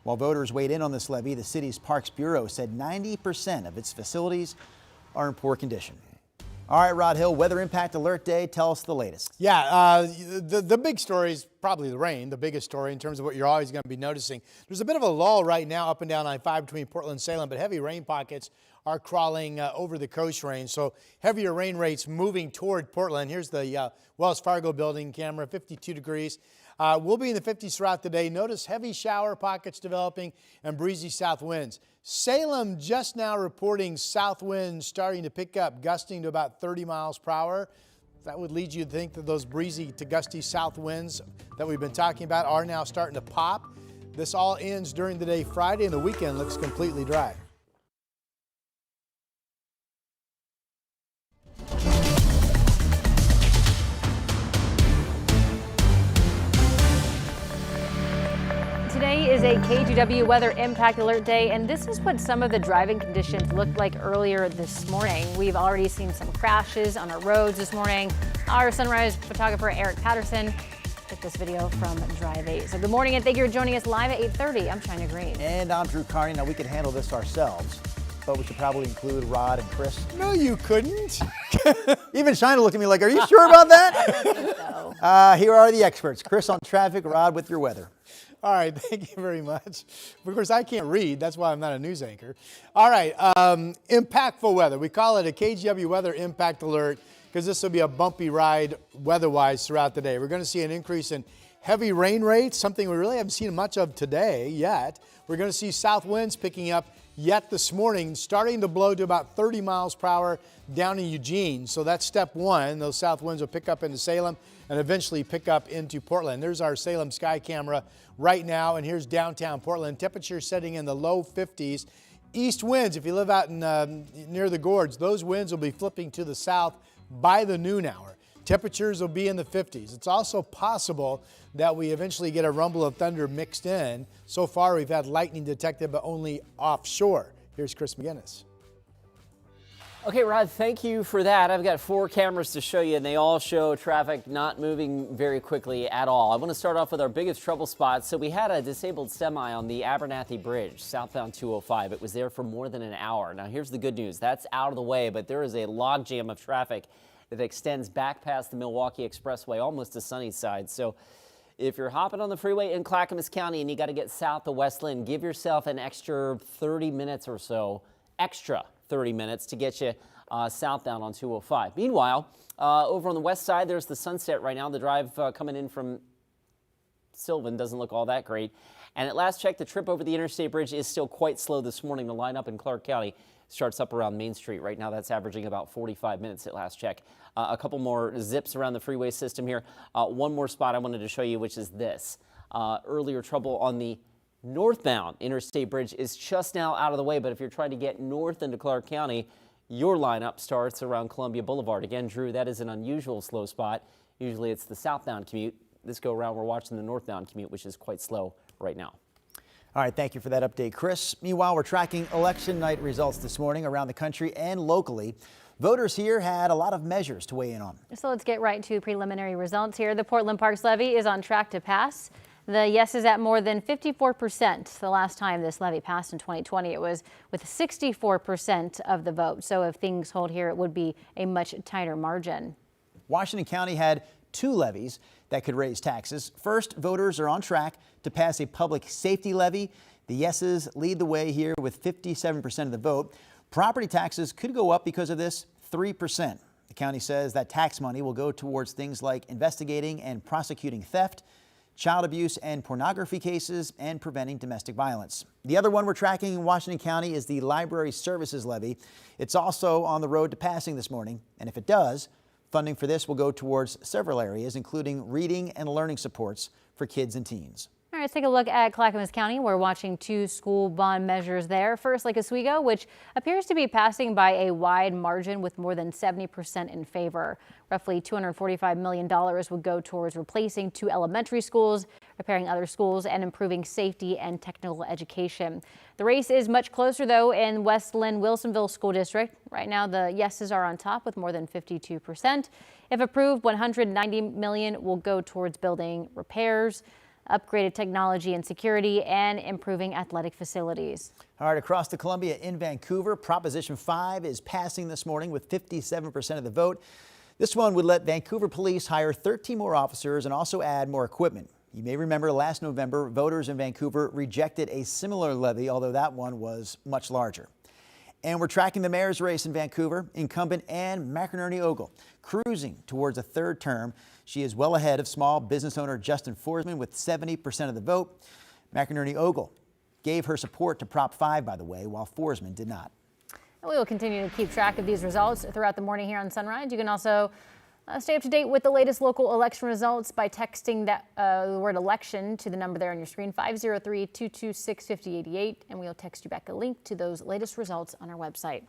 While voters weighed in on this levy, the city's Parks Bureau said 90% of its facilities are in poor condition. All right, Rod Hill, Weather Impact Alert Day. Tell us the latest. Yeah, the big story is probably the rain, the biggest story in terms of what you're always going to be noticing. There's a bit of a lull right now up and down I-5 between Portland and Salem, but heavy rain pockets are crawling over the coast range. So heavier rain rates moving toward Portland. Here's the Wells Fargo building camera, 52 degrees. We'll be in the 50s throughout the day. Notice heavy shower pockets developing and breezy south winds. Salem just now reporting south winds starting to pick up, gusting to about 30 miles per hour. That would lead you to think that those breezy to gusty south winds that we've been talking about are now starting to pop. This all ends during the day Friday, and the weekend looks completely dry. Today is a KGW weather impact alert day, and this is what some of the driving conditions looked like earlier this morning. We've already seen some crashes on our roads this morning. Our Sunrise photographer Eric Patterson took this video from Drive 8. So good morning and thank you for joining us live at 8:30. I'm China Green. And I'm Drew Carney. Now we could handle this ourselves, but we should probably include Rod and Chris. No, you couldn't. Even China looked at me like, are you sure about that? I don't think so. Here are the experts. Chris on traffic, Rod with your weather. All right, thank you very much. Of course, I can't read. That's why I'm not a news anchor. All right, impactful weather. We call it a KGW weather impact alert because this will be a bumpy ride weather-wise throughout the day. We're going to see an increase in heavy rain rates, something we really haven't seen much of today yet. We're going to see south winds picking up yet this morning, starting to blow to about 30 miles per hour down in Eugene. So that's step one. Those south winds will pick up into Salem and eventually pick up into Portland. There's our Salem sky camera right now, and here's downtown Portland. Temperature setting in the low 50s. East winds, if you live out in near the gorge, those winds will be flipping to the south by the noon hour. Temperatures will be in the 50s. It's also possible that we eventually get a rumble of thunder mixed in. So far, we've had lightning detected, but only offshore. Here's Chris McGinnis. Okay, Rod, thank you for that. I've got 4 cameras to show you, and they all show traffic not moving very quickly at all. I want to start off with our biggest trouble spot. So we had a disabled semi on the Abernathy Bridge, southbound 205. It was there for more than an hour. Now, here's the good news. That's out of the way, but there is a logjam of traffic that extends back past the Milwaukee Expressway, almost to Sunnyside. So if you're hopping on the freeway in Clackamas County and you got to get south to Westland, give yourself an extra 30 minutes or so, extra 30 minutes to get you southbound on 205. Meanwhile, over on the west side, there's the Sunset right now. The drive coming in from Sylvan doesn't look all that great. And at last check, the trip over the Interstate Bridge is still quite slow this morning. The lineup in Clark County starts up around Main Street. Right now, that's averaging about 45 minutes at last check. A couple more zips around the freeway system here. One more spot I wanted to show you, which is this. Earlier trouble on the northbound Interstate Bridge is just now out of the way, but if you're trying to get north into Clark County, your lineup starts around Columbia Boulevard. Again, Drew, that is an unusual slow spot. Usually it's the southbound commute. This go around, we're watching the northbound commute, which is quite slow right now. All right, thank you for that update, Chris. Meanwhile, we're tracking election night results this morning around the country and locally. Voters here had a lot of measures to weigh in on. So let's get right to preliminary results here. The Portland Parks levy is on track to pass. The yes is at more than 54%. The last time this levy passed in 2020, it was with 64% of the vote. So if things hold here, it would be a much tighter margin. Washington County had 2 levies that could raise taxes. First, voters are on track to pass a public safety levy. The yeses lead the way here with 57% of the vote. Property taxes could go up because of this, 3%. The county says that tax money will go towards things like investigating and prosecuting theft, child abuse and pornography cases, and preventing domestic violence. The other one we're tracking in Washington County is the library services levy. It's also on the road to passing this morning, and if it does, funding for this will go towards several areas, including reading and learning supports for kids and teens. All right, let's take a look at Clackamas County. We're watching 2 school bond measures there. First, Lake Oswego, which appears to be passing by a wide margin with more than 70% in favor. Roughly $245 million would go towards replacing 2 elementary schools, repairing other schools, and improving safety and technical education. The race is much closer, though, in West Linn-Wilsonville School District. Right now, the yeses are on top with more than 52%. If approved, $190 million will go towards building repairs, upgraded technology and security, and improving athletic facilities. All right, across the Columbia in Vancouver, Proposition 5 is passing this morning with 57% of the vote. This one would let Vancouver police hire 13 more officers and also add more equipment. You may remember last November, voters in Vancouver rejected a similar levy, although that one was much larger. And we're tracking the mayor's race in Vancouver. Incumbent Anne McInerney Ogle cruising towards a third term. She is well ahead of small business owner Justin Forsman with 70% of the vote. McInerney Ogle gave her support to Prop 5, by the way, while Forsman did not. And we will continue to keep track of these results throughout the morning here on Sunrise. You can also stay up to date with the latest local election results by texting the word election to the number there on your screen, 503-226-5088, and we'll text you back a link to those latest results on our website.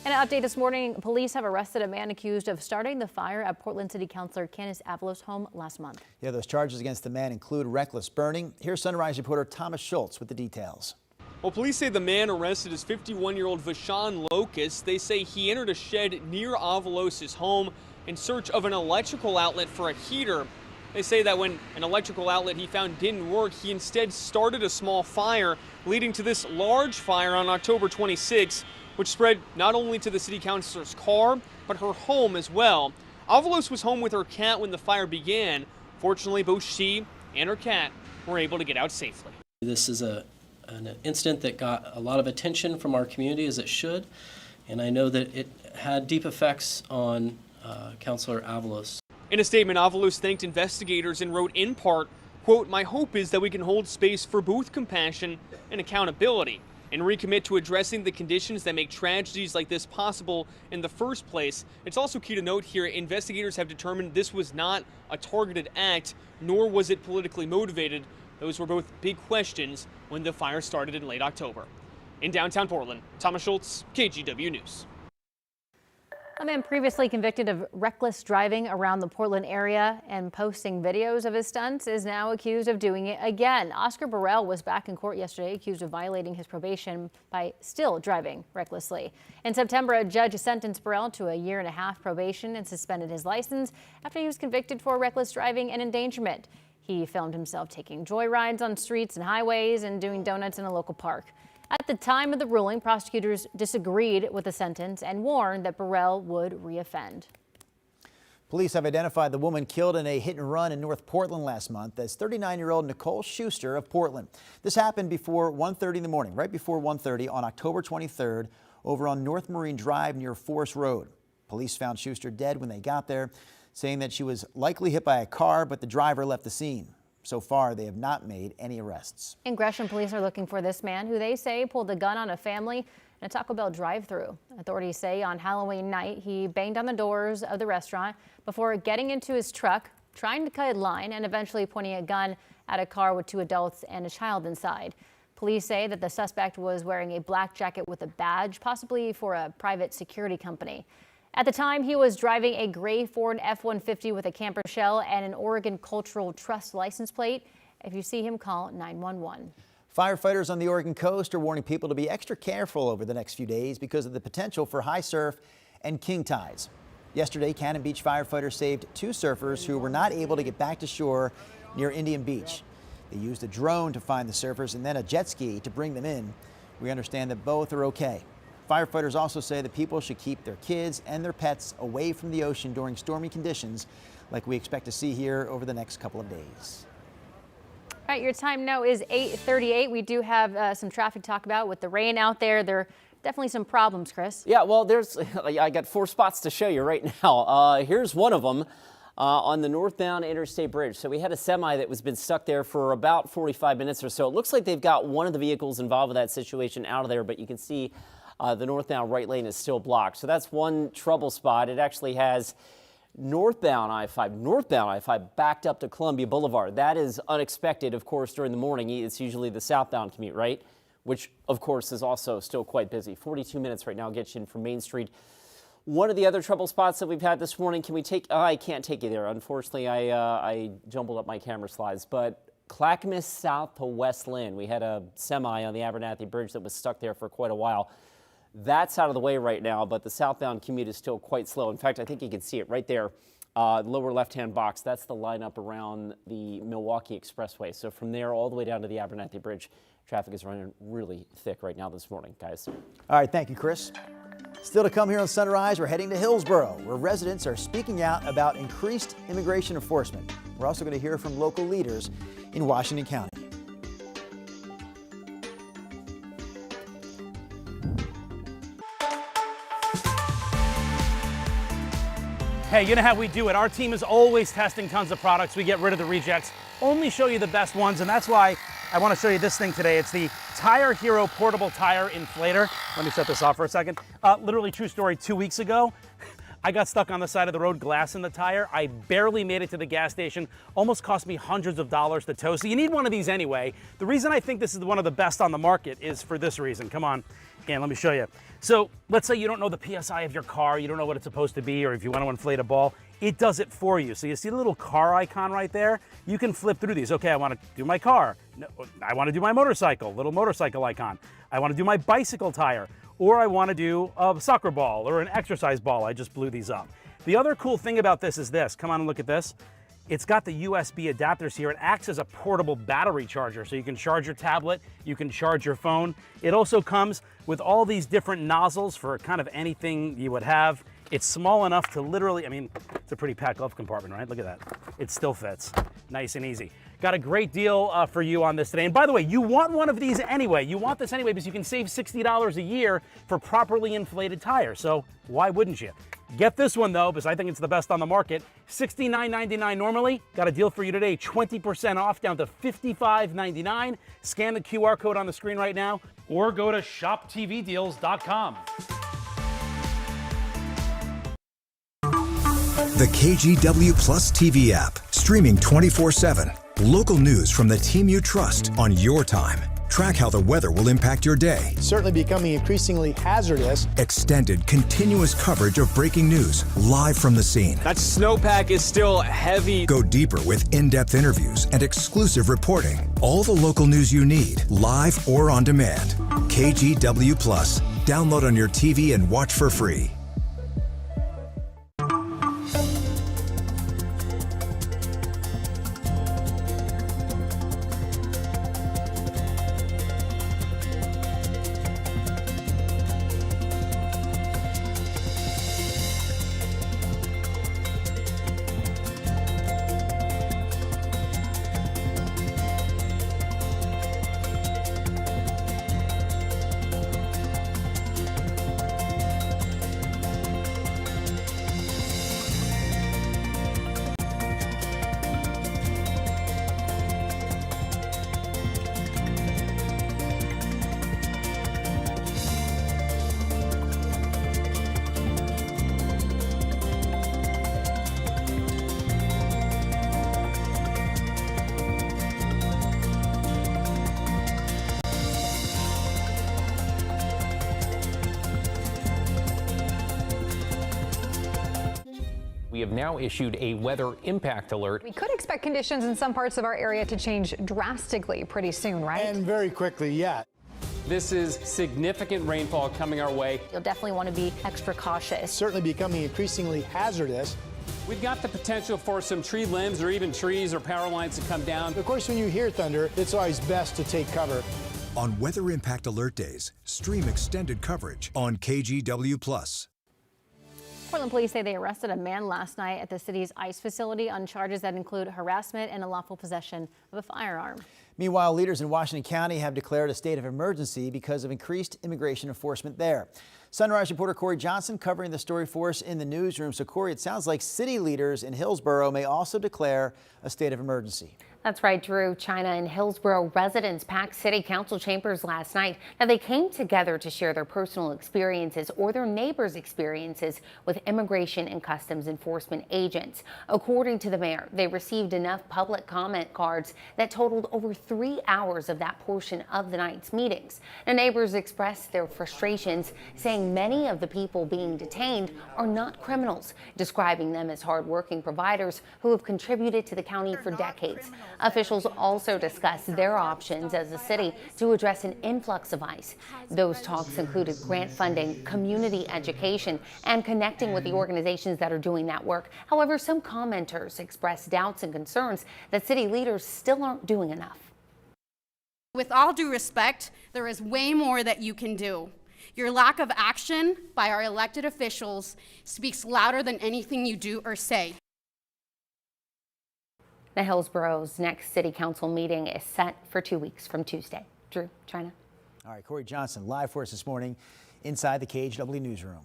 And an update this morning, police have arrested a man accused of starting the fire at Portland City Councilor Candace Avalos' home last month. Yeah, those charges against the man include reckless burning. Here's Sunrise reporter Thomas Schultz with the details. Well, police say the man arrested is 51-year-old Vashon Locust. They say he entered a shed near Avalos' home in search of an electrical outlet for a heater. They say that when an electrical outlet he found didn't work, he instead started a small fire, leading to this large fire on October 26, which spread not only to the city councilor's car, but her home as well. Avalos was home with her cat when the fire began. Fortunately, both she and her cat were able to get out safely. This is an incident that got a lot of attention from our community, as it should, and I know that it had deep effects on Councilor Avalos. In a statement, Avalos thanked investigators and wrote in part, quote, "My hope is that we can hold space for both compassion and accountability and recommit to addressing the conditions that make tragedies like this possible in the first place." It's also key to note here, investigators have determined this was not a targeted act, nor was it politically motivated. Those were both big questions when the fire started in late October. In downtown Portland, Thomas Schultz, KGW News. A man previously convicted of reckless driving around the Portland area and posting videos of his stunts is now accused of doing it again. Oscar Burrell was back in court yesterday accused of violating his probation by still driving recklessly. In September, a judge sentenced Burrell to a 1.5 year probation and suspended his license after he was convicted for reckless driving and endangerment. He filmed himself taking joyrides on streets and highways and doing donuts in a local park. At the time of the ruling, prosecutors disagreed with the sentence and warned that Burrell would reoffend. Police have identified the woman killed in a hit and run in North Portland last month as 39-year-old Nicole Schuster of Portland. This happened before 1:30 in the morning, right before 1:30 on October 23rd over on North Marine Drive near Forest Road. Police found Schuster dead when they got there, saying that she was likely hit by a car, but the driver left the scene. So far, they have not made any arrests. In Gresham, police are looking for this man who they say pulled a gun on a family in a Taco Bell drive-thru. Authorities say on Halloween night, he banged on the doors of the restaurant before getting into his truck, trying to cut a line, and eventually pointing a gun at a car with 2 adults and a child inside. Police say that the suspect was wearing a black jacket with a badge, possibly for a private security company. At the time, he was driving a gray Ford F-150 with a camper shell and an Oregon Cultural Trust license plate. If you see him, call 911. Firefighters on the Oregon coast are warning people to be extra careful over the next few days because of the potential for high surf and king tides. Yesterday, Cannon Beach firefighters saved 2 surfers who were not able to get back to shore near Indian Beach. They used a drone to find the surfers and then a jet ski to bring them in. We understand that both are okay. Firefighters also say that people should keep their kids and their pets away from the ocean during stormy conditions like we expect to see here over the next couple of days. All right, your time now is 8:38. We do have some traffic to talk about with the rain out there. There are definitely some problems, Chris. Yeah, well, I got 4 spots to show you right now. Here's one of them on the northbound Interstate Bridge. So we had a semi that was been stuck there for about 45 minutes or so. It looks like they've got one of the vehicles involved with that situation out of there, but you can see the northbound right lane is still blocked. So that's one trouble spot. It actually has northbound I-5 backed up to Columbia Boulevard. That is unexpected, of course, during the morning. It's usually the southbound commute, right? Which, of course, is also still quite busy. 42 minutes right now gets you in from Main Street. One of the other trouble spots that we've had this morning, can we take, I can't take you there. Unfortunately, I jumbled up my camera slides, but Clackamas south to West Lynn. We had a semi on the Abernathy Bridge that was stuck there for quite a while. That's out of the way right now, but the southbound commute is still quite slow. In fact, I think you can see it right there, lower left-hand box. That's the lineup around the Milwaukee Expressway. So from there all the way down to the Abernathy Bridge, traffic is running really thick right now this morning, guys. All right, thank you, Chris. Still to come here on Sunrise, we're heading to Hillsborough, where residents are speaking out about increased immigration enforcement. We're also going to hear from local leaders in Washington County. Hey, you know how we do it. Our team is always testing tons of products. We get rid of the rejects, only show you the best ones, and that's why I want to show you this thing today. It's the Tire Hero Portable Tire Inflator. Let me shut this off for a second. Literally true story, 2 weeks ago, I got stuck on the side of the road, glass in the tire. I barely made it to the gas station. Almost cost me hundreds of dollars to tow. So you need one of these anyway. The reason I think this is one of the best on the market is for this reason. Come on, and let me show you. So let's say you don't know the PSI of your car, you don't know what it's supposed to be, or if you want to inflate a ball, it does it for you. So you see the little car icon right there? You can flip through these. Okay, I want to do my car. No, I want to do my motorcycle, little motorcycle icon. I want to do my bicycle tire, or I want to do a soccer ball or an exercise ball. I just blew these up. The other cool thing about this is this. Come on and look at this. It's got the USB adapters here. It acts as a portable battery charger, so you can charge your tablet, you can charge your phone. It also comes with all these different nozzles for kind of anything you would have. It's small enough to literally, I mean, it's a pretty packed glove compartment, right? Look at that. It still fits. Nice and easy. Got a great deal for you on this today. And by the way, you want one of these anyway. You want this anyway because you can save $60 a year for properly inflated tires. So why wouldn't you? Get this one though, because I think it's the best on the market. $69.99 normally. Got a deal for you today. 20% off down to $55.99. Scan the QR code on the screen right now or go to shoptvdeals.com. The KGW Plus TV app, streaming 24/7. Local news from the team you trust on your time. Track how the weather will impact your day. Certainly becoming increasingly hazardous. Extended, continuous coverage of breaking news, live from the scene. That snowpack is still heavy. Go deeper with in-depth interviews and exclusive reporting. All the local news you need, live or on demand. KGW Plus. Download on your TV and watch for free. We have now issued a weather impact alert. We could expect conditions in some parts of our area to change drastically pretty soon, right? And very quickly, yeah. This is significant rainfall coming our way. You'll definitely want to be extra cautious. Certainly becoming increasingly hazardous. We've got the potential for some tree limbs or even trees or power lines to come down. Of course, when you hear thunder, it's always best to take cover. On Weather Impact Alert Days, stream extended coverage on KGW Plus. Portland police say they arrested a man last night at the city's ICE facility on charges that include harassment and unlawful possession of a firearm. Meanwhile, leaders in Washington County have declared a state of emergency because of increased immigration enforcement there. Sunrise reporter Corey Johnson covering the story for us in the newsroom. So Corey, it sounds like city leaders in Hillsborough may also declare a state of emergency. That's right, Drew. China and Hillsborough residents packed city council chambers last night. Now, they came together to share their personal experiences or their neighbors' experiences with immigration and customs enforcement agents. According to the mayor, they received enough public comment cards that totaled over 3 hours of that portion of the night's meetings. Now, neighbors expressed their frustrations, saying many of the people being detained are not criminals, describing them as hardworking providers who have contributed to the county for decades. Officials also discussed their options as a city to address an influx of ICE. Those talks included grant funding, community education, and connecting with the organizations that are doing that work. However, some commenters expressed doubts and concerns that city leaders still aren't doing enough. With all due respect, there is way more that you can do. Your lack of action by our elected officials speaks louder than anything you do or say. The Hillsborough's next city council meeting is set for 2 weeks from Tuesday. Drew, China. All right, Corey Johnson live for us this morning inside the KGW newsroom.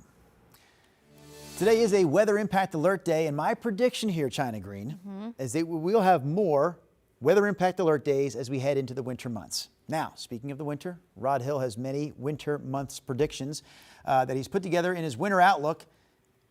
Today is a weather impact alert day, and my prediction here, China Green, is that we'll have more weather impact alert days as we head into the winter months. Now, speaking of the winter, Rod Hill has many winter months predictions that he's put together in his winter outlook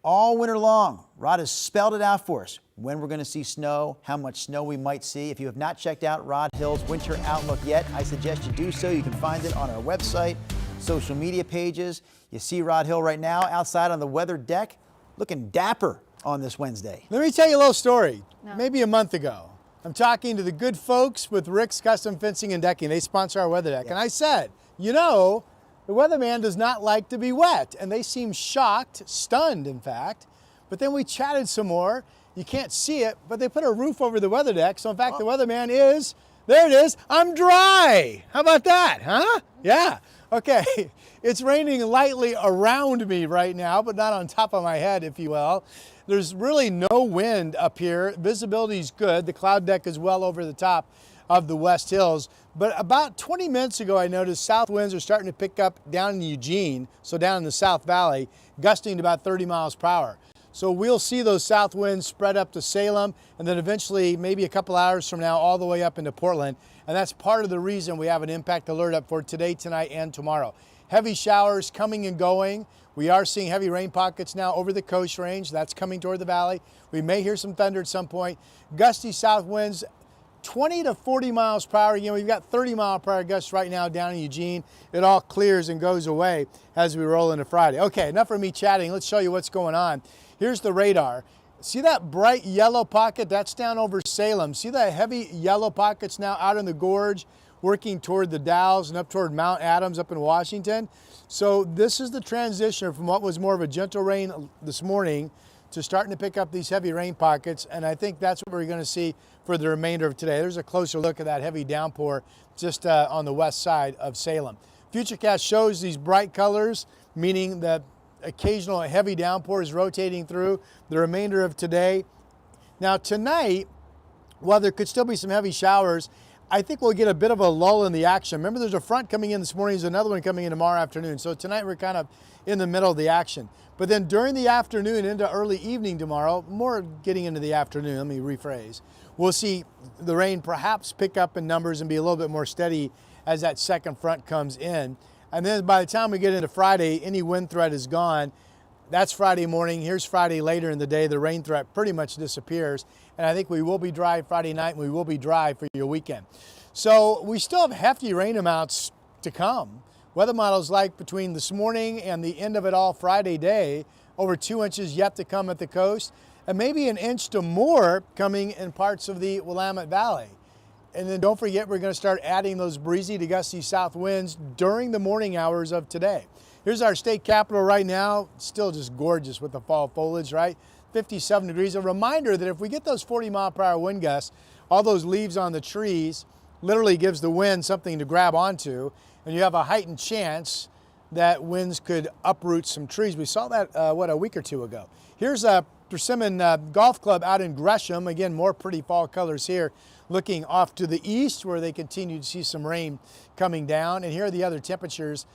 all winter long. Rod has spelled it out for us, when we're going to see snow, how much snow we might see. If you have not checked out Rod Hill's winter outlook yet, I suggest you do so. You can find it on our website, social media pages. You see Rod Hill right now outside on the weather deck, looking dapper on this Wednesday. Let me tell you a little story. Maybe a month ago, I'm talking to the good folks with Rick's Custom Fencing and Decking. They sponsor our weather deck. And I said, you know, the weatherman does not like to be wet. And they seemed shocked, stunned, in fact. But then we chatted some more. You can't see it, but they put a roof over the weather deck. So in fact, the weatherman is, there it is, I'm dry. How about that, huh? Yeah. Okay. It's raining lightly around me right now, but not on top of my head, if you will. There's really no wind up here. Visibility is good. The cloud deck is well over the top of the West Hills. But about 20 minutes ago, I noticed south winds are starting to pick up down in Eugene, so down in the South Valley, gusting to about 30 miles per hour. So we'll see those south winds spread up to Salem, and then eventually, maybe a couple hours from now, all the way up into Portland. And that's part of the reason we have an impact alert up for today, tonight, and tomorrow. Heavy showers coming and going. We are seeing heavy rain pockets now over the Coast Range. That's coming toward the valley. We may hear some thunder at some point. Gusty south winds, 20 to 40 miles per hour. You know, we've got 30 mile per hour gusts right now down in Eugene. It all clears and goes away as we roll into Friday. Okay, enough of me chatting. Let's show you what's going on. Here's the radar. See that bright yellow pocket? That's down over Salem. See that heavy yellow pockets now out in the gorge, working toward the Dalles and up toward Mount Adams up in Washington. So this is the transition from what was more of a gentle rain this morning to starting to pick up these heavy rain pockets. And I think that's what we're going to see for the remainder of today. There's a closer look at that heavy downpour just on the west side of Salem. Futurecast shows these bright colors, meaning that occasional heavy downpour is rotating through the remainder of today. Now tonight, while there could still be some heavy showers, I think we'll get a bit of a lull in the action. Remember, there's a front coming in this morning, there's another one coming in tomorrow afternoon. So tonight we're kind of in the middle of the action. But then during the afternoon into early evening tomorrow, more getting into the afternoon, let me rephrase, we'll see the rain perhaps pick up in numbers and be a little bit more steady as that second front comes in. And then by the time we get into Friday, any wind threat is gone. That's Friday morning. Here's Friday later in the day. The rain threat pretty much disappears. And I think we will be dry Friday night, and we will be dry for your weekend. So we still have hefty rain amounts to come. Weather models like between this morning and the end of it all Friday day, over 2 inches yet to come at the coast, and maybe an inch to more coming in parts of the Willamette Valley. And then don't forget, we're going to start adding those breezy to gusty south winds during the morning hours of today. Here's our state capitol right now. Still just gorgeous with the fall foliage, right? 57 degrees. A reminder that if we get those 40 mile per hour wind gusts, all those leaves on the trees literally gives the wind something to grab onto, and you have a heightened chance that winds could uproot some trees. We saw that, a week or two ago. Here's a Persimmon Golf Club out in Gresham. Again, more pretty fall colors here, looking off to the east where they continue to see some rain coming down. And here are the other temperatures.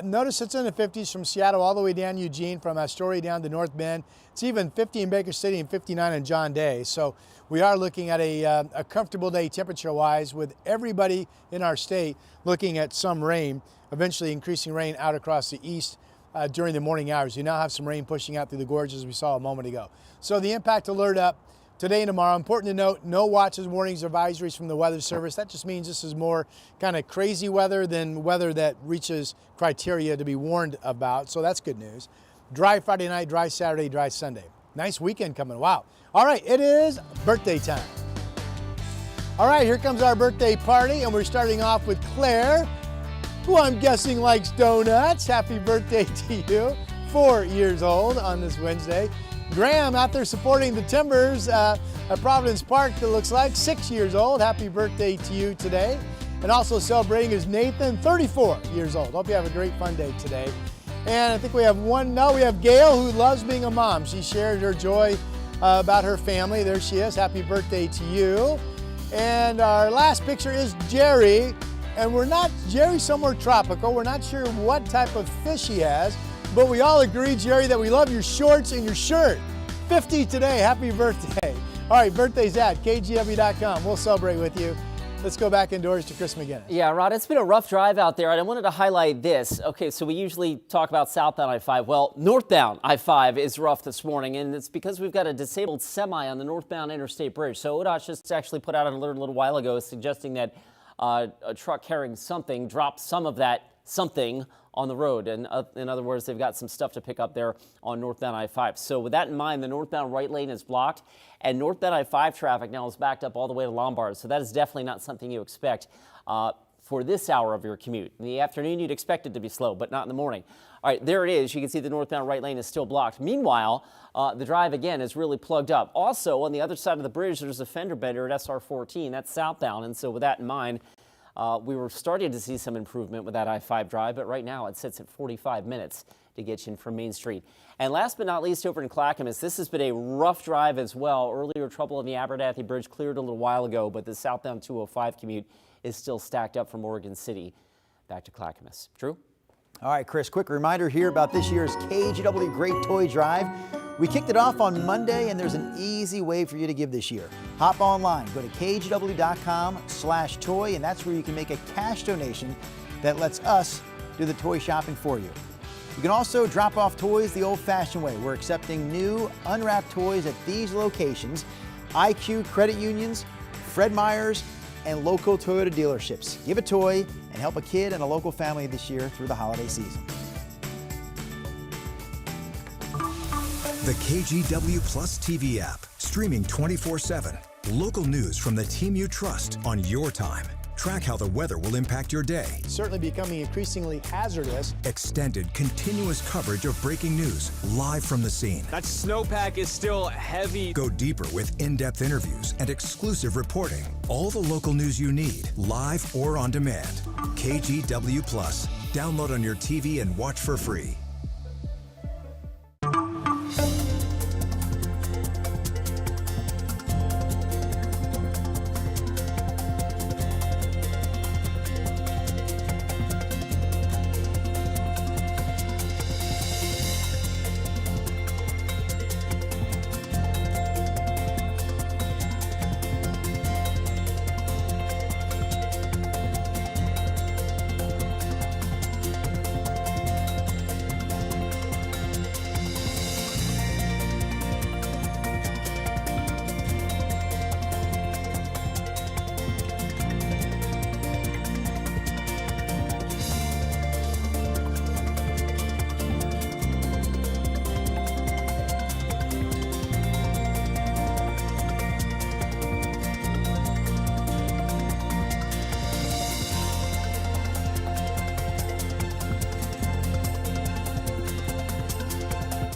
Notice it's in the 50s from Seattle all the way down Eugene, from Astoria down to North Bend. It's even 50 in Baker City and 59 in John Day. So we are looking at a comfortable day temperature-wise, with everybody in our state looking at some rain, eventually increasing rain out across the east during the morning hours. You now have some rain pushing out through the gorge as we saw a moment ago. So the impact alert up today and tomorrow. Important to note, no watches, warnings, or advisories from the Weather Service. That just means this is more kind of crazy weather than weather that reaches criteria to be warned about. So that's good news. Dry Friday night, dry Saturday, dry Sunday. Nice weekend coming. Wow. All right, it is birthday time. All right, here comes our birthday party, and we're starting off with Claire, who I'm guessing likes donuts. Happy birthday to you. 4 years old on this Wednesday. Graham out there supporting the Timbers at Providence Park, that looks like 6 years old. Happy birthday to you today. And also celebrating is Nathan, 34 years old. Hope you have a great fun day today. And I think we have we have Gail, who loves being a mom. She shared her joy about her family. There she is. Happy birthday to you. And our last picture is Jerry. And Jerry's somewhere tropical. We're not sure what type of fish he has, but we all agree, Jerry, that we love your shorts and your shirt. 50 today. Happy birthday. All right, birthday's at KGW.com. We'll celebrate with you. Let's go back indoors to Chris McGinnis. Yeah, Rod, it's been a rough drive out there, and I wanted to highlight this. Okay, so we usually talk about southbound I-5. Well, northbound I-5 is rough this morning, and it's because we've got a disabled semi on the northbound interstate bridge. So ODOT just actually put out an alert a little while ago suggesting that a truck carrying something dropped some of that something on the road. And in other words, they've got some stuff to pick up there on northbound I-5. So with that in mind, the northbound right lane is blocked, and northbound I-5 traffic now is backed up all the way to Lombard. So that is definitely not something you expect for this hour of your commute. In the afternoon, you'd expect it to be slow, but not in the morning. All right, there it is. You can see the northbound right lane is still blocked. Meanwhile, the drive again is really plugged up. Also, on the other side of the bridge, there's a fender bender at SR 14. That's southbound. And so with that in mind, we were starting to see some improvement with that I-5 drive, but right now it sits at 45 minutes to get you in from Main Street. And last but not least, over in Clackamas, this has been a rough drive as well. Earlier trouble in the Abernathy Bridge cleared a little while ago, but the southbound 205 commute is still stacked up from Oregon City back to Clackamas. Drew? All right, Chris, quick reminder here about this year's KGW Great Toy Drive. We kicked it off on Monday, and there's an easy way for you to give this year. Hop online, go to kgw.com/toy, and that's where you can make a cash donation that lets us do the toy shopping for you. You can also drop off toys the old-fashioned way. We're accepting new unwrapped toys at these locations: IQ Credit Unions, Fred Meyer's, and local Toyota dealerships. Give a toy and help a kid and a local family this year through the holiday season. The KGW Plus TV app, streaming 24/7. Local news from the team you trust on your time. Track how the weather will impact your day. Certainly becoming increasingly hazardous. Extended, continuous coverage of breaking news, live from the scene. That snowpack is still heavy. Go deeper with in-depth interviews and exclusive reporting. All the local news you need, live or on demand. KGW Plus. Download on your TV and watch for free.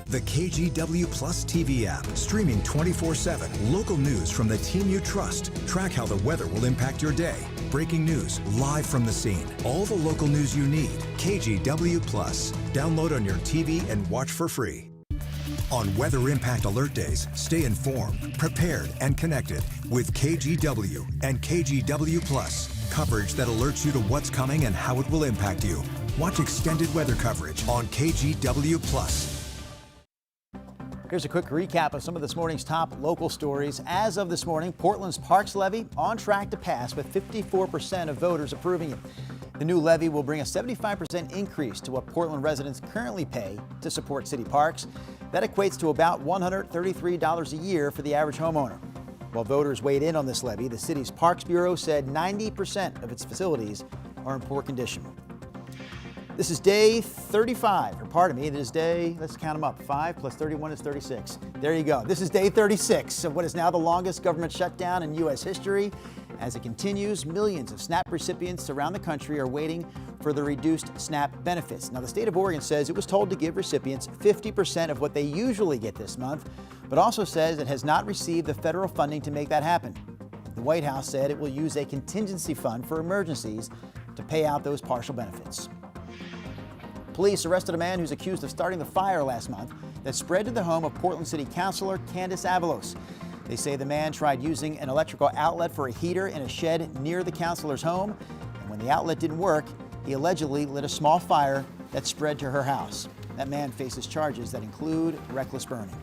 The KGW Plus TV app, streaming 24/7. Local news from the team you trust. Track how the weather will impact your day. Breaking news, live from the scene. All the local news you need. KGW Plus. Download on your TV and watch for free. On Weather Impact Alert Days, stay informed, prepared, and connected with KGW and KGW Plus. Coverage that alerts you to what's coming and how it will impact you. Watch extended weather coverage on KGW Plus. Here's a quick recap of some of this morning's top local stories. As of this morning, Portland's Parks levy on track to pass with 54% of voters approving it. The new levy will bring a 75% increase to what Portland residents currently pay to support city parks. That equates to about $133 a year for the average homeowner. While voters weighed in on this levy, the city's Parks Bureau said 90% of its facilities are in poor condition. This is day 35, or pardon me, it is day, let's count them up, 5 plus 31 is 36. There you go. This is day 36 of what is now the longest government shutdown in U.S. history. As it continues, millions of SNAP recipients around the country are waiting for the reduced SNAP benefits. Now, the state of Oregon says it was told to give recipients 50% of what they usually get this month, but also says it has not received the federal funding to make that happen. The White House said it will use a contingency fund for emergencies to pay out those partial benefits. Police arrested a man who's accused of starting the fire last month that spread to the home of Portland City Councilor Candace Avalos. They say the man tried using an electrical outlet for a heater in a shed near the councilor's home, and when the outlet didn't work, he allegedly lit a small fire that spread to her house. That man faces charges that include reckless burning.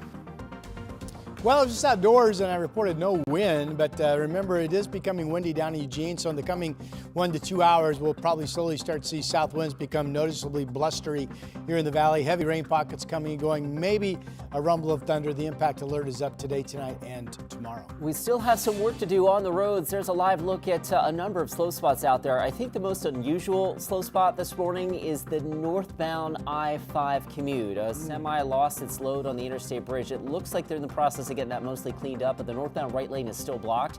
Well, I was just outdoors and I reported no wind, but remember it is becoming windy down in Eugene, so in the coming 1 to 2 hours we'll probably slowly start to see south winds become noticeably blustery here in the valley. Heavy rain pockets coming and going, maybe a rumble of thunder. The impact alert is up today, tonight, and tomorrow. We still have some work to do on the roads. There's a live look at a number of slow spots out there. I think the most unusual slow spot this morning is the northbound I-5 commute. A semi lost its load on the interstate bridge. It looks like they're in the process of getting that mostly cleaned up, but the northbound right lane is still blocked.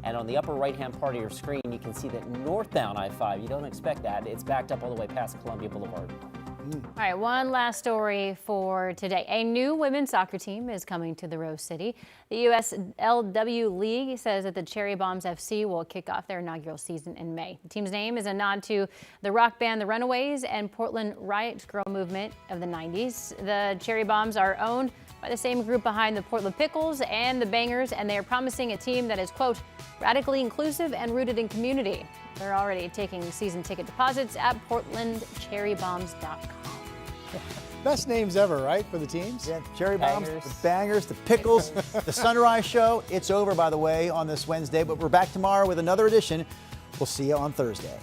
And on the upper right-hand part of your screen, you can see that northbound I-5, you don't expect that. It's backed up all the way past Columbia Boulevard. All right, one last story for today. A new women's soccer team is coming to the Rose City. The USLW League says that the Cherry Bombs FC will kick off their inaugural season in May. The team's name is a nod to the rock band The Runaways and Portland Riot Girl movement of the 90s. The Cherry Bombs are owned by the same group behind the Portland Pickles and the Bangers, and they are promising a team that is, quote, radically inclusive and rooted in community. They're already taking season ticket deposits at portlandcherrybombs.com. Best names ever, right, for the teams? Yeah, Cherry Bombs, the Bangers, the Pickles, the Sunrise Show. It's over, by the way, on this Wednesday, but we're back tomorrow with another edition. We'll see you on Thursday.